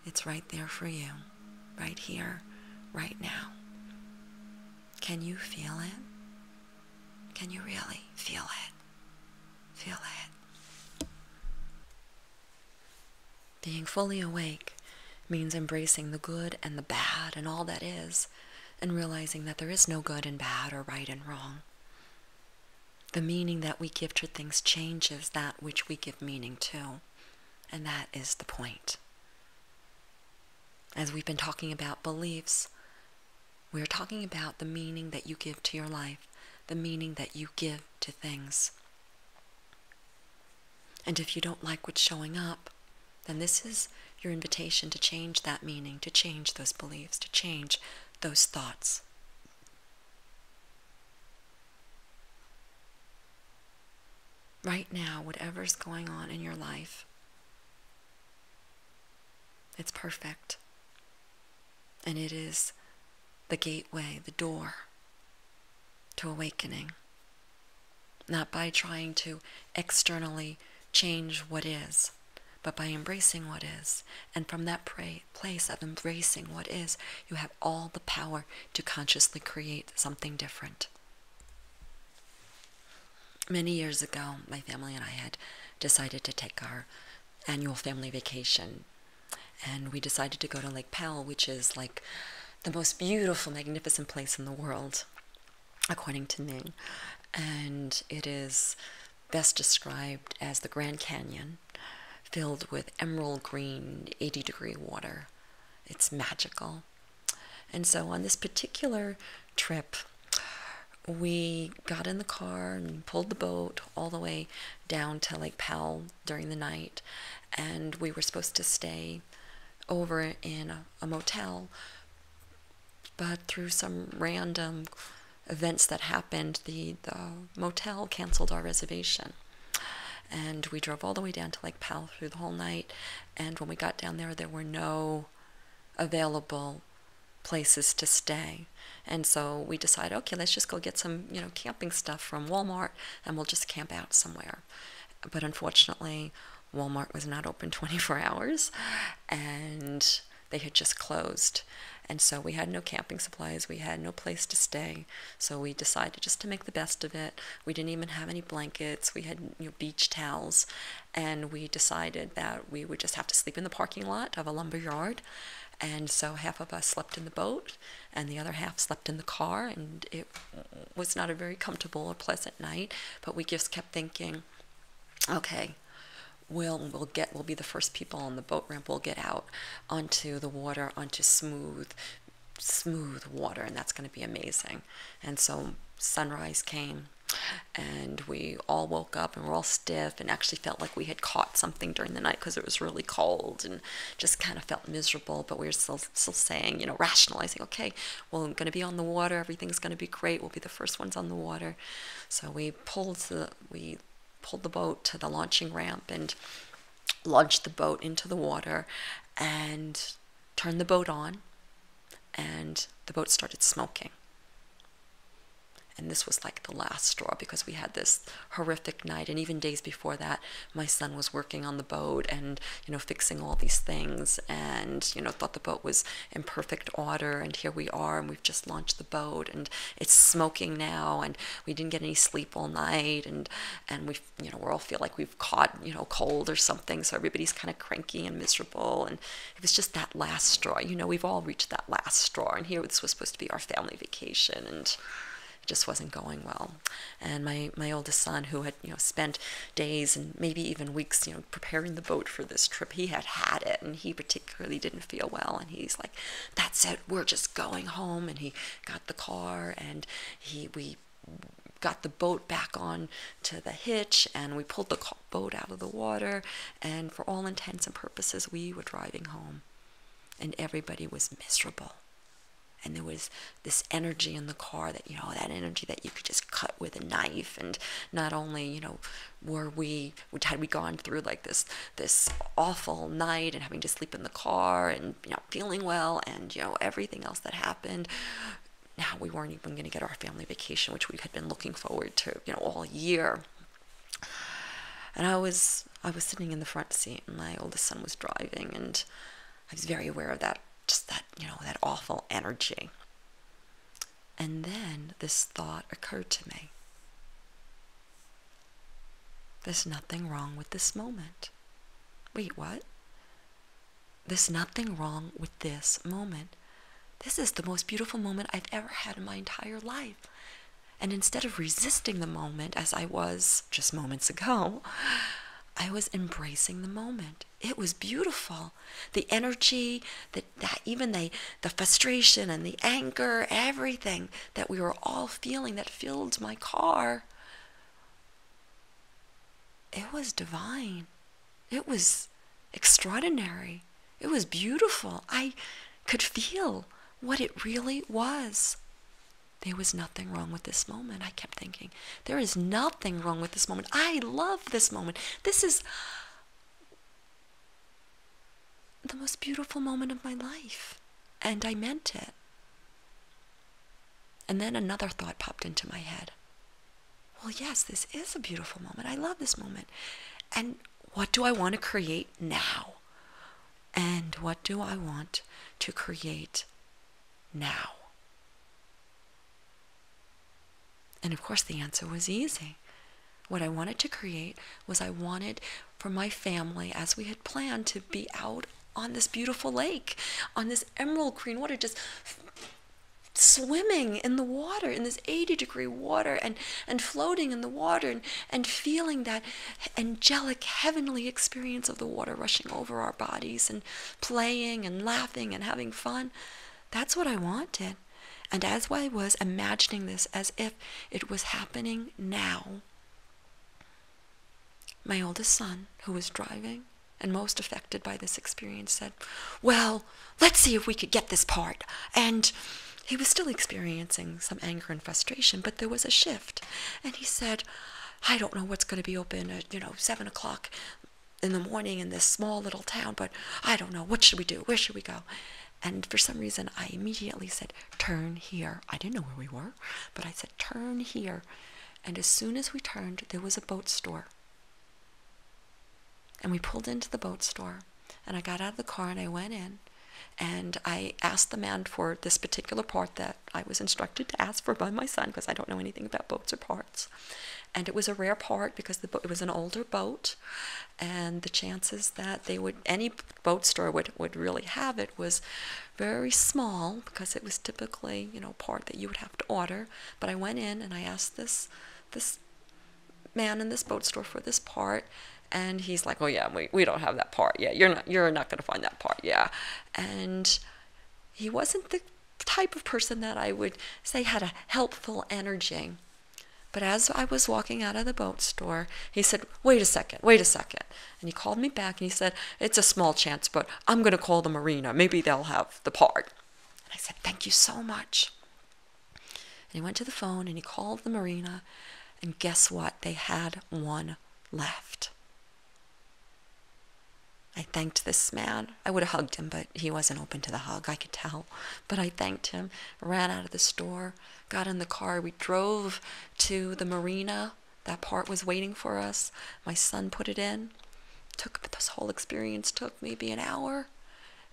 it's right there for you, right here, right now. Can you feel it? Can you really feel it? Feel it. Being fully awake means embracing the good and the bad and all that is, and realizing that there is no good and bad or right and wrong. The meaning that we give to things changes that which we give meaning to, and that is the point. As we've been talking about beliefs, we're talking about the meaning that you give to your life, the meaning that you give to things. And if you don't like what's showing up, then this is your invitation to change that meaning, to change those beliefs, to change those thoughts. Right now, whatever's going on in your life, it's perfect. And it is the gateway, the door to awakening. Not by trying to externally change what is, but by embracing what is. And from that place of embracing what is, you have all the power to consciously create something different. Many years ago, my family and I had decided to take our annual family vacation. And we decided to go to Lake Powell, which is like the most beautiful, magnificent place in the world, according to me. And it is best described as the Grand Canyon, filled with emerald green, 80-degree water. It's magical. And so on this particular trip, we got in the car and pulled the boat all the way down to Lake Powell during the night. And we were supposed to stay over in a motel, but through some random events that happened, the motel canceled our reservation. And we drove all the way down to Lake Powell through the whole night, and when we got down there, there were no available places to stay. And so we decided, okay, let's just go get some, camping stuff from Walmart, and we'll just camp out somewhere. But unfortunately, Walmart was not open 24 hours, and they had just closed. And so we had no camping supplies, we had no place to stay, so we decided just to make the best of it. We didn't even have any blankets, we had beach towels, and we decided that we would just have to sleep in the parking lot of a lumber yard. And so half of us slept in the boat, and the other half slept in the car, and it was not a very comfortable or pleasant night, but we just kept thinking, okay, we'll be the first people on the boat ramp. We'll get out onto the water, onto smooth water, and that's going to be amazing. And so sunrise came, and we all woke up and we're all stiff and actually felt like we had caught something during the night because it was really cold and just kind of felt miserable. But we were still saying, rationalizing, okay, well, I'm going to be on the water, everything's going to be great, we'll be the first ones on the water. So we pulled the boat to the launching ramp and launched the boat into the water and turned the boat on, and the boat started smoking. And this was like the last straw, because we had this horrific night, and even days before that, my son was working on the boat and, fixing all these things, and, thought the boat was in perfect order, and here we are, and we've just launched the boat, and it's smoking now, and we didn't get any sleep all night, and we, we all feel like we've caught, cold or something, so everybody's kind of cranky and miserable, and it was just that last straw. We've all reached that last straw, and here this was supposed to be our family vacation, and just wasn't going well. And my oldest son, who had spent days and maybe even weeks preparing the boat for this trip, he had it, and he particularly didn't feel well, and he's like, that's it, we're just going home. And he got the car, and we got the boat back on to the hitch, and we pulled the boat out of the water, and for all intents and purposes we were driving home, and everybody was miserable. And there was this energy in the car that, that energy that you could just cut with a knife. And not only, had we gone through like this awful night and having to sleep in the car and, feeling well and, everything else that happened, now we weren't even going to get our family vacation, which we had been looking forward to, all year. And I was sitting in the front seat, and my oldest son was driving, and I was very aware of that, just that, that awful energy. And then this thought occurred to me. There's nothing wrong with this moment. Wait, what? There's nothing wrong with this moment. This is the most beautiful moment I've ever had in my entire life. And instead of resisting the moment as I was just moments ago, I was embracing the moment. It was beautiful. The energy, that even the frustration and the anger, everything that we were all feeling that filled my car, it was divine. It was extraordinary. It was beautiful. I could feel what it really was. There was nothing wrong with this moment. I kept thinking, there is nothing wrong with this moment. I love this moment. This is the most beautiful moment of my life. And I meant it. And then another thought popped into my head. Well, yes, this is a beautiful moment. I love this moment. And what do I want to create now? And what do I want to create now? And of course the answer was easy. What I wanted to create was, I wanted for my family, as we had planned, to be out on this beautiful lake, on this emerald green water, just swimming in the water, in this 80-degree water, and floating in the water, and feeling that angelic, heavenly experience of the water rushing over our bodies, and playing and laughing and having fun. That's what I wanted. And as I was imagining this as if it was happening now, my oldest son, who was driving and most affected by this experience, said, well, let's see if we could get this part. And he was still experiencing some anger and frustration, but there was a shift. And he said, I don't know what's going to be open at, 7 o'clock in the morning in this small little town, but I don't know. What should we do? Where should we go? And for some reason, I immediately said, turn here. I didn't know where we were, but I said, turn here. And as soon as we turned, there was a boat store. And we pulled into the boat store, and I got out of the car and I went in, and I asked the man for this particular part that I was instructed to ask for by my son, because I don't know anything about boats or parts. And it was a rare part because it was an older boat, and the chances that any boat store would really have it was very small, because it was typically, part that you would have to order. But I went in and I asked this man in this boat store for this part. And he's like, oh yeah, we don't have that part. Yeah, you're not going to find that part. Yeah. And he wasn't the type of person that I would say had a helpful energy. But as I was walking out of the boat store, he said, wait a second. And he called me back and he said, it's a small chance, but I'm going to call the marina. Maybe they'll have the part. And I said, thank you so much. And he went to the phone and he called the marina. And guess what? They had one left. I thanked this man. I would have hugged him, but he wasn't open to the hug, I could tell. But I thanked him, ran out of the store, got in the car. We drove to the marina. That part was waiting for us. My son put it in. This whole experience took maybe an hour,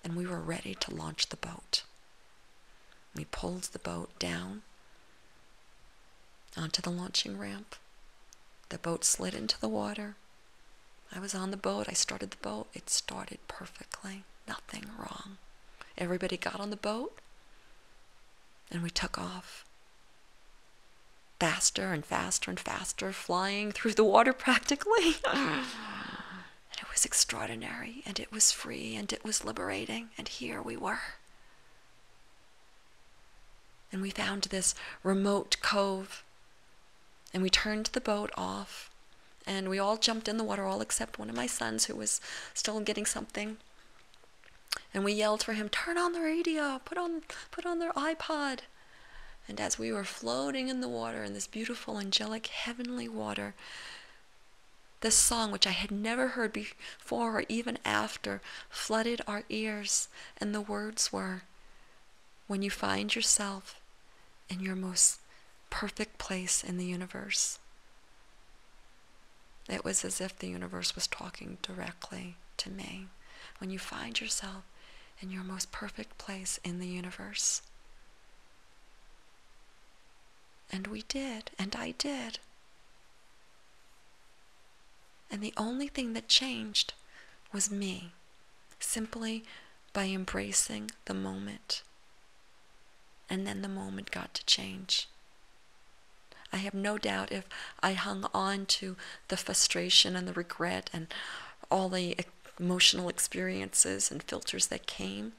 and we were ready to launch the boat. We pulled the boat down onto the launching ramp. The boat slid into the water. I was on the boat. I started the boat. It started perfectly. Nothing wrong. Everybody got on the boat, and we took off. Faster and faster and faster, flying through the water practically. And it was extraordinary, and it was free, and it was liberating, and here we were. And we found this remote cove, and we turned the boat off. And we all jumped in the water, all except one of my sons who was still getting something. And we yelled for him, turn on the radio, put on their iPod. And as we were floating in the water, in this beautiful, angelic, heavenly water, this song, which I had never heard before or even after, flooded our ears. And the words were, when you find yourself in your most perfect place in the universe. It was as if the universe was talking directly to me. When you find yourself in your most perfect place in the universe. And we did, and I did. And the only thing that changed was me, simply by embracing the moment. And then the moment got to change. I have no doubt if I hung on to the frustration and the regret and all the emotional experiences and filters that came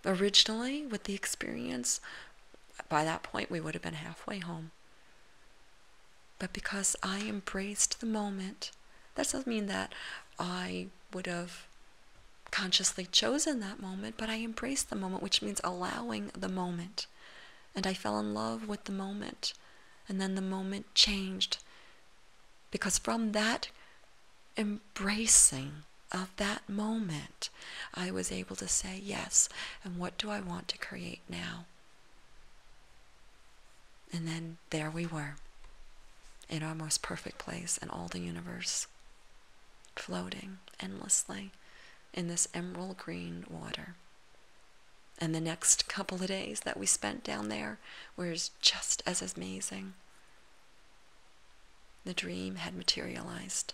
originally with the experience, by that point we would have been halfway home. But because I embraced the moment, that doesn't mean that I would have consciously chosen that moment, but I embraced the moment, which means allowing the moment. And I fell in love with the moment. And then the moment changed. Because from that embracing of that moment, I was able to say yes. And what do I want to create now? And then there we were, in our most perfect place in all the universe, floating endlessly in this emerald green water. And the next couple of days that we spent down there was just as amazing. The dream had materialized.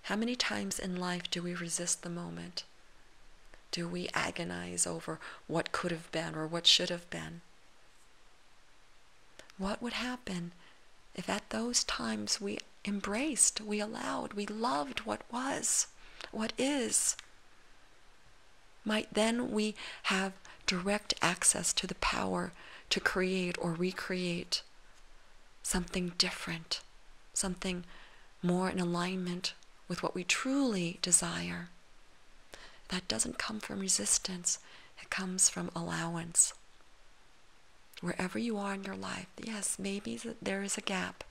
How many times in life do we resist the moment? Do we agonize over what could have been or what should have been? What would happen if at those times we embraced, we allowed, we loved what was, what is? Might then we have direct access to the power to create or recreate something different, something more in alignment with what we truly desire. That doesn't come from resistance, it comes from allowance. Wherever you are in your life, yes, maybe there is a gap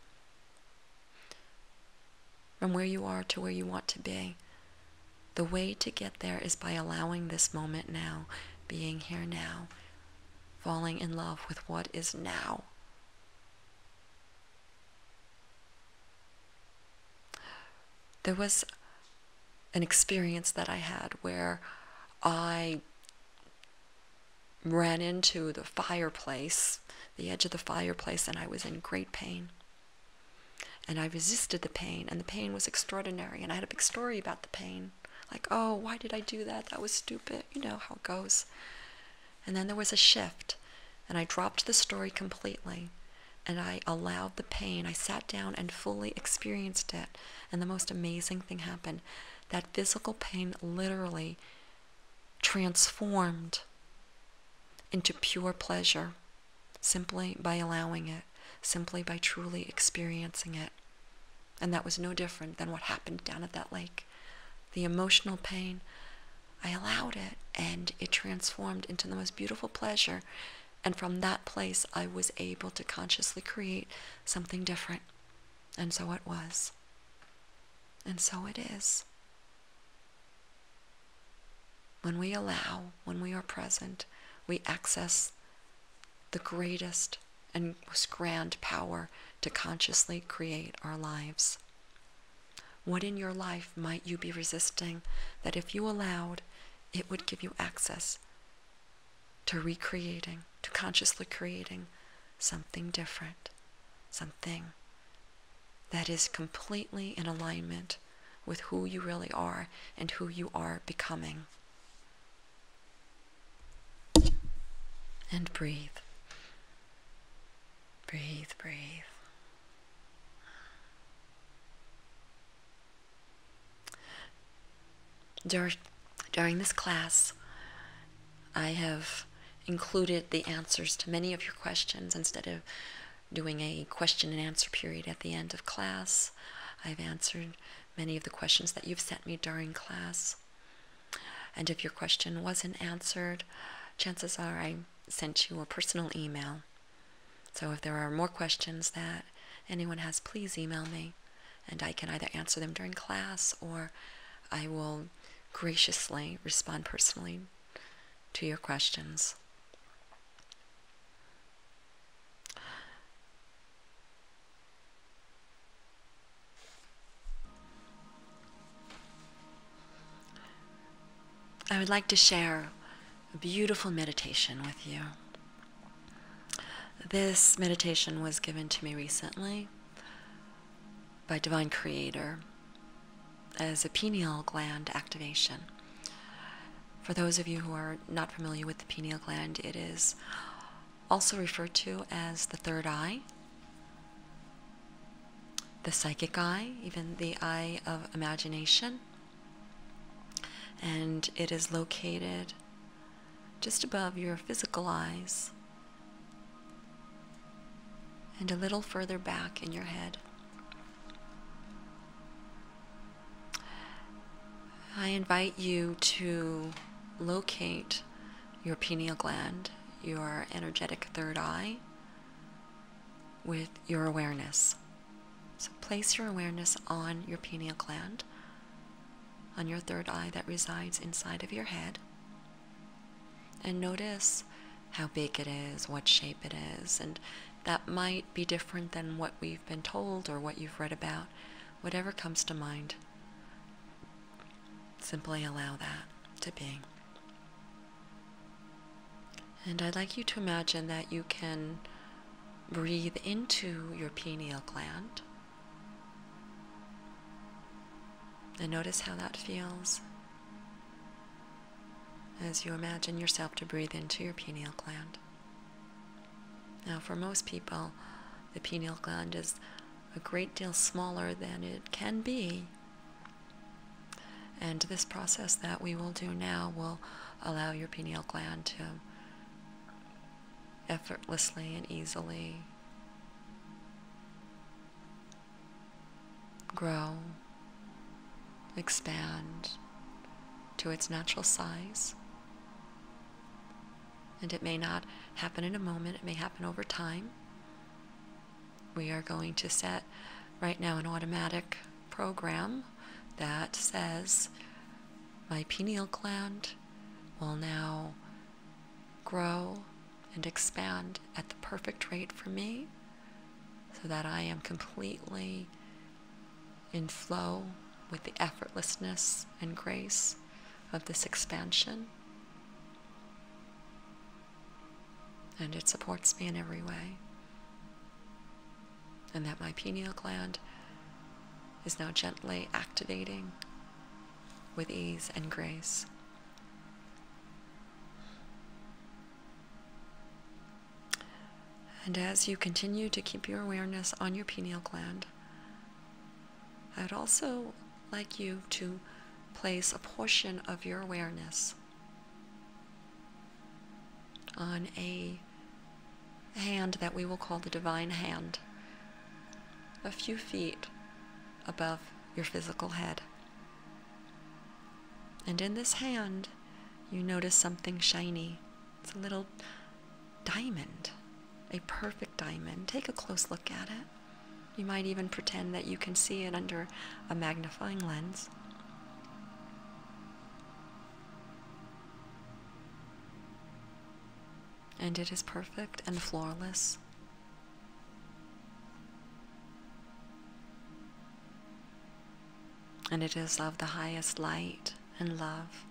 from where you are to where you want to be. The way to get there is by allowing this moment now, being here now, falling in love with what is now. There was an experience that I had where I ran into the fireplace, the edge of the fireplace, and I was in great pain. And I resisted the pain, and the pain was extraordinary, and I had a big story about the pain. Like, oh, why did I do that? That was stupid. You know how it goes. And then there was a shift, and I dropped the story completely. and I allowed the pain. I sat down and fully experienced it. And the most amazing thing happened. That physical pain literally transformed into pure pleasure simply by allowing it, simply by truly experiencing it. And that was no different than what happened down at that lake. The emotional pain, I allowed it, and it transformed into the most beautiful pleasure. And from that place, I was able to consciously create something different. And so it was. And so it is. When we allow, when we are present, we access the greatest and most grand power to consciously create our lives. What in your life might you be resisting that if you allowed, it would give you access to recreating, to consciously creating something different, something that is completely in alignment with who you really are and who you are becoming. And breathe. Breathe, breathe. During this class, I have included the answers to many of your questions. Instead of doing a question and answer period at the end of class, I've answered many of the questions that you've sent me during class. And if your question wasn't answered, chances are I sent you a personal email. So if there are more questions that anyone has, please email me, and I can either answer them during class or I will graciously respond personally to your questions. I would like to share a beautiful meditation with you. This meditation was given to me recently by Divine Creator as a pineal gland activation. For those of you who are not familiar with the pineal gland, it is also referred to as the third eye, the psychic eye, even the eye of imagination. And it is located just above your physical eyes and a little further back in your head. I invite you to locate your pineal gland, your energetic third eye, with your awareness. So place your awareness on your pineal gland, on your third eye that resides inside of your head, and notice how big it is, what shape it is, and that might be different than what we've been told or what you've read about. Whatever comes to mind, simply allow that to be. And I'd like you to imagine that you can breathe into your pineal gland and notice how that feels as you imagine yourself to breathe into your pineal gland. Now, for most people, the pineal gland is a great deal smaller than it can be. And this process that we will do now will allow your pineal gland to effortlessly and easily grow, expand to its natural size. And it may not happen in a moment, it may happen over time. We are going to set right now an automatic program that says my pineal gland will now grow and expand at the perfect rate for me so that I am completely in flow with the effortlessness and grace of this expansion. And it supports me in every way. And that my pineal gland is now gently activating with ease and grace. And as you continue to keep your awareness on your pineal gland, I would also like you to place a portion of your awareness on a hand that we will call the divine hand, a few feet above your physical head. And in this hand, you notice something shiny. It's a little diamond, a perfect diamond. Take a close look at it. You might even pretend that you can see it under a magnifying lens. And it is perfect and flawless. And it is of the highest light and love,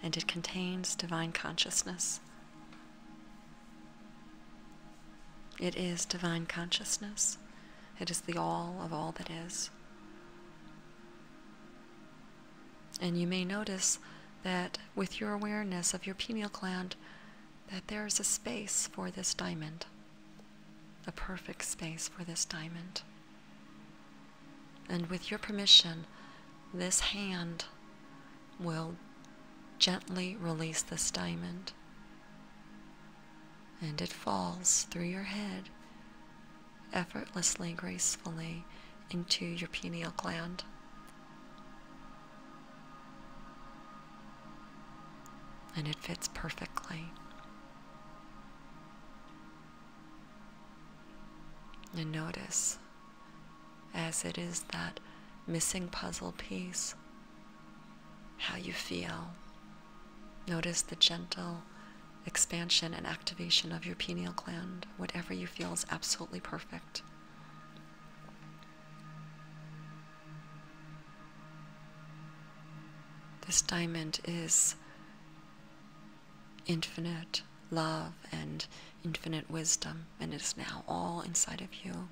and it contains divine consciousness. It is divine consciousness. It is the all of all that is. And you may notice that with your awareness of your pineal gland, that there is a space for this diamond, a perfect space for this diamond. And with your permission, this hand will gently release this diamond, and it falls through your head effortlessly, gracefully into your pineal gland. And it fits perfectly. And notice, as it is that missing puzzle piece, how you feel. Notice the gentle expansion and activation of your pineal gland. Whatever you feel is absolutely perfect. This diamond is infinite love and infinite wisdom, and it is now all inside of you.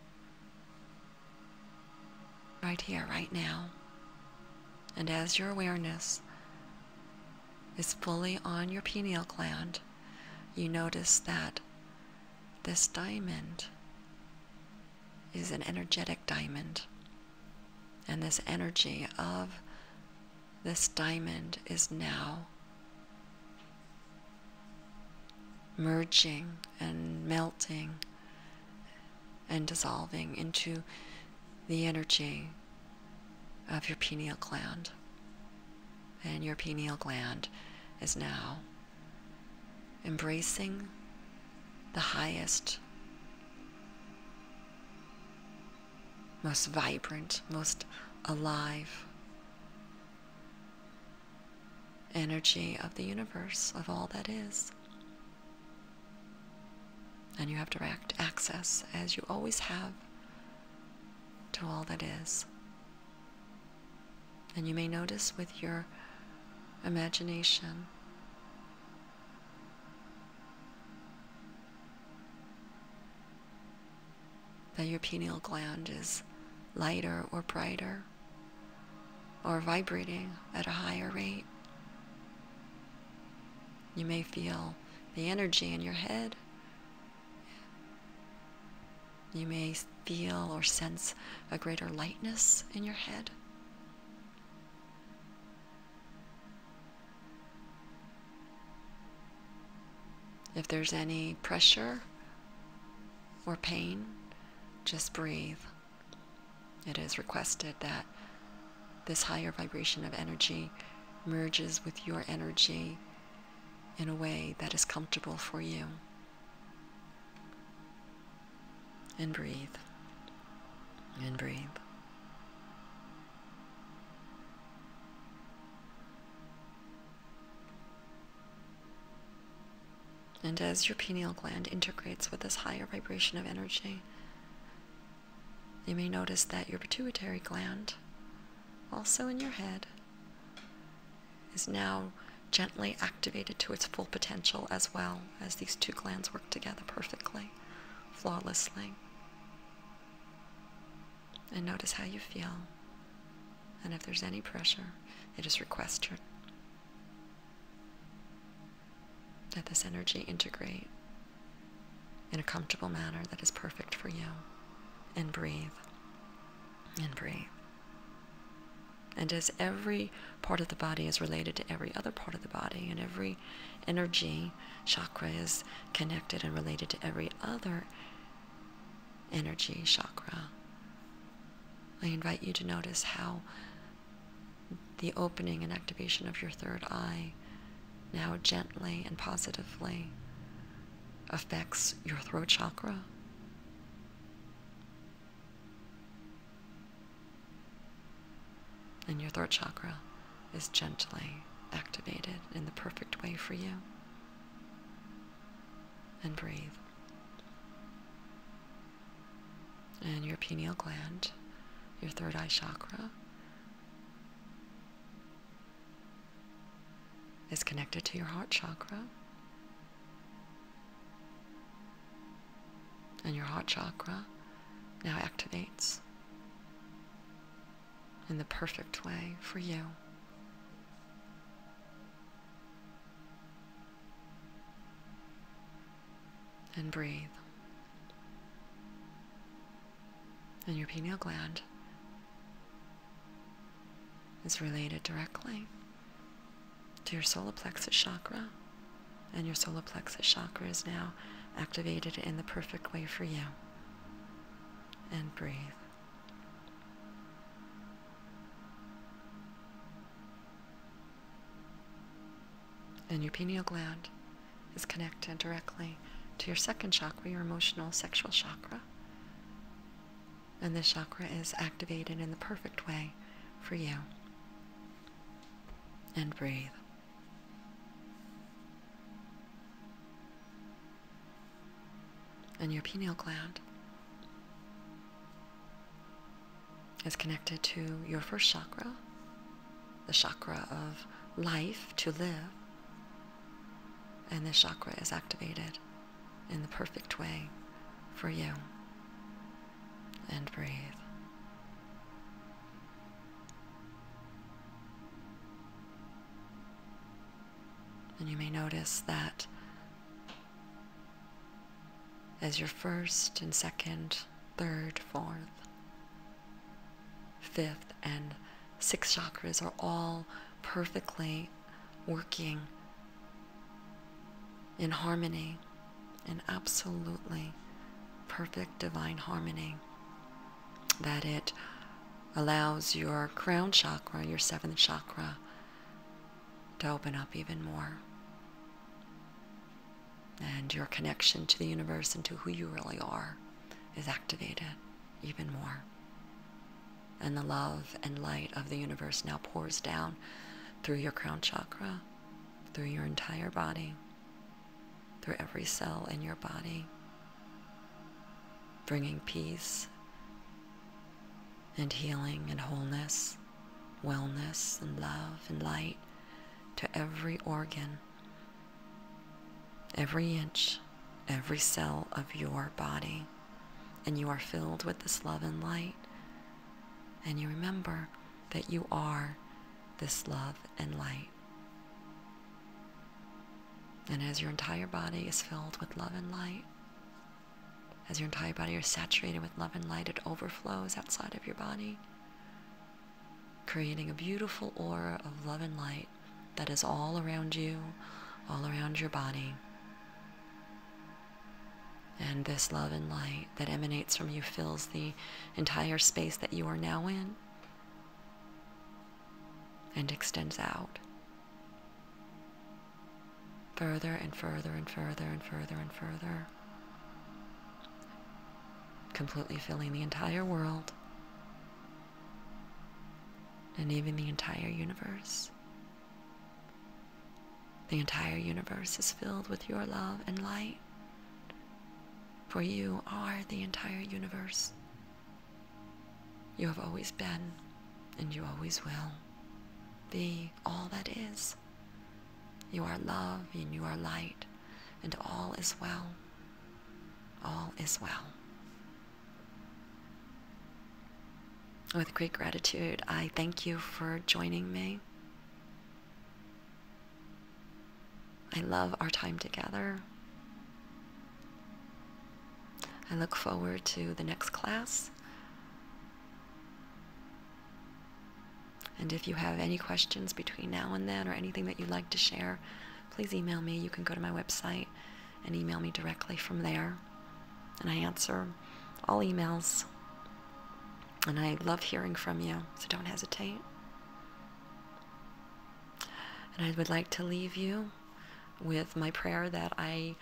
Right here, right now. And as your awareness is fully on your pineal gland, you notice that this diamond is an energetic diamond. And this energy of this diamond is now merging and melting and dissolving into the energy of your pineal gland. And your pineal gland is now embracing the highest, most vibrant, most alive energy of the universe, of all that is. And you have direct access, as you always have, to all that is. And you may notice with your imagination that your pineal gland is lighter or brighter or vibrating at a higher rate. You may feel the energy in your head. You may feel or sense a greater lightness in your head. If there's any pressure or pain, just breathe. It is requested that this higher vibration of energy merges with your energy in a way that is comfortable for you. And breathe. And breathe. And as your pineal gland integrates with this higher vibration of energy, you may notice that your pituitary gland, also in your head, is now gently activated to its full potential as well, as these two glands work together perfectly, flawlessly. And notice how you feel. And if there's any pressure, it is requested that this energy integrate in a comfortable manner that is perfect for you. And breathe. And breathe. And as every part of the body is related to every other part of the body, and every energy chakra is connected and related to every other energy chakra, I invite you to notice how the opening and activation of your third eye now gently and positively affects your throat chakra, and your throat chakra is gently activated in the perfect way for you. And breathe. And your pineal gland, your third eye chakra, is connected to your heart chakra. And your heart chakra now activates in the perfect way for you. And breathe. And your pineal gland is related directly to your solar plexus chakra, and your solar plexus chakra is now activated in the perfect way for you. And breathe. And your pineal gland is connected directly to your second chakra, your emotional sexual chakra. And this chakra is activated in the perfect way for you. And breathe. And your pineal gland is connected to your first chakra, the chakra of life, to live. And this chakra is activated in the perfect way for you. And breathe. And you may notice that as your first and second, third, fourth, fifth, and sixth chakras are all perfectly working in harmony, in absolutely perfect divine harmony, that it allows your crown chakra, your seventh chakra, to open up even more. And your connection to the universe and to who you really are is activated even more. And the love and light of the universe now pours down through your crown chakra, through your entire body, through every cell in your body, bringing peace and healing and wholeness, wellness and love and light to every organ, every inch, every cell of your body. And you are filled with this love and light. And you remember that you are this love and light. And as your entire body is filled with love and light, as your entire body is saturated with love and light, it overflows outside of your body, creating a beautiful aura of love and light that is all around you, all around your body. And this love and light that emanates from you fills the entire space that you are now in and extends out further and further and further and further and further, completely filling the entire world and even the entire universe. The entire universe is filled with your love and light. For you are the entire universe. You have always been, and you always will be all that is. You are love, and you are light, and all is well. All is well. With great gratitude, I thank you for joining me. I love our time together. I look forward to the next class. And if you have any questions between now and then or anything that you'd like to share, please email me. You can go to my website and email me directly from there. And I answer all emails. And I love hearing from you, so don't hesitate. And I would like to leave you with my prayer that I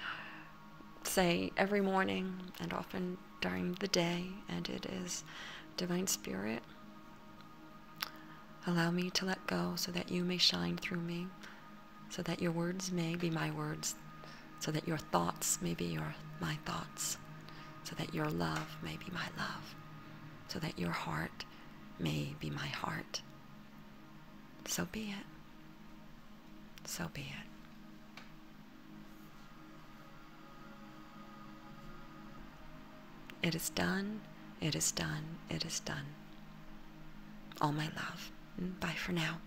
say every morning and often during the day, and it is, Divine Spirit, allow me to let go so that you may shine through me, so that your words may be my words, so that your thoughts may be my thoughts, so that your love may be my love, so that your heart may be my heart. So be it. So be it. It is done. It is done. It is done. All my love. Bye for now.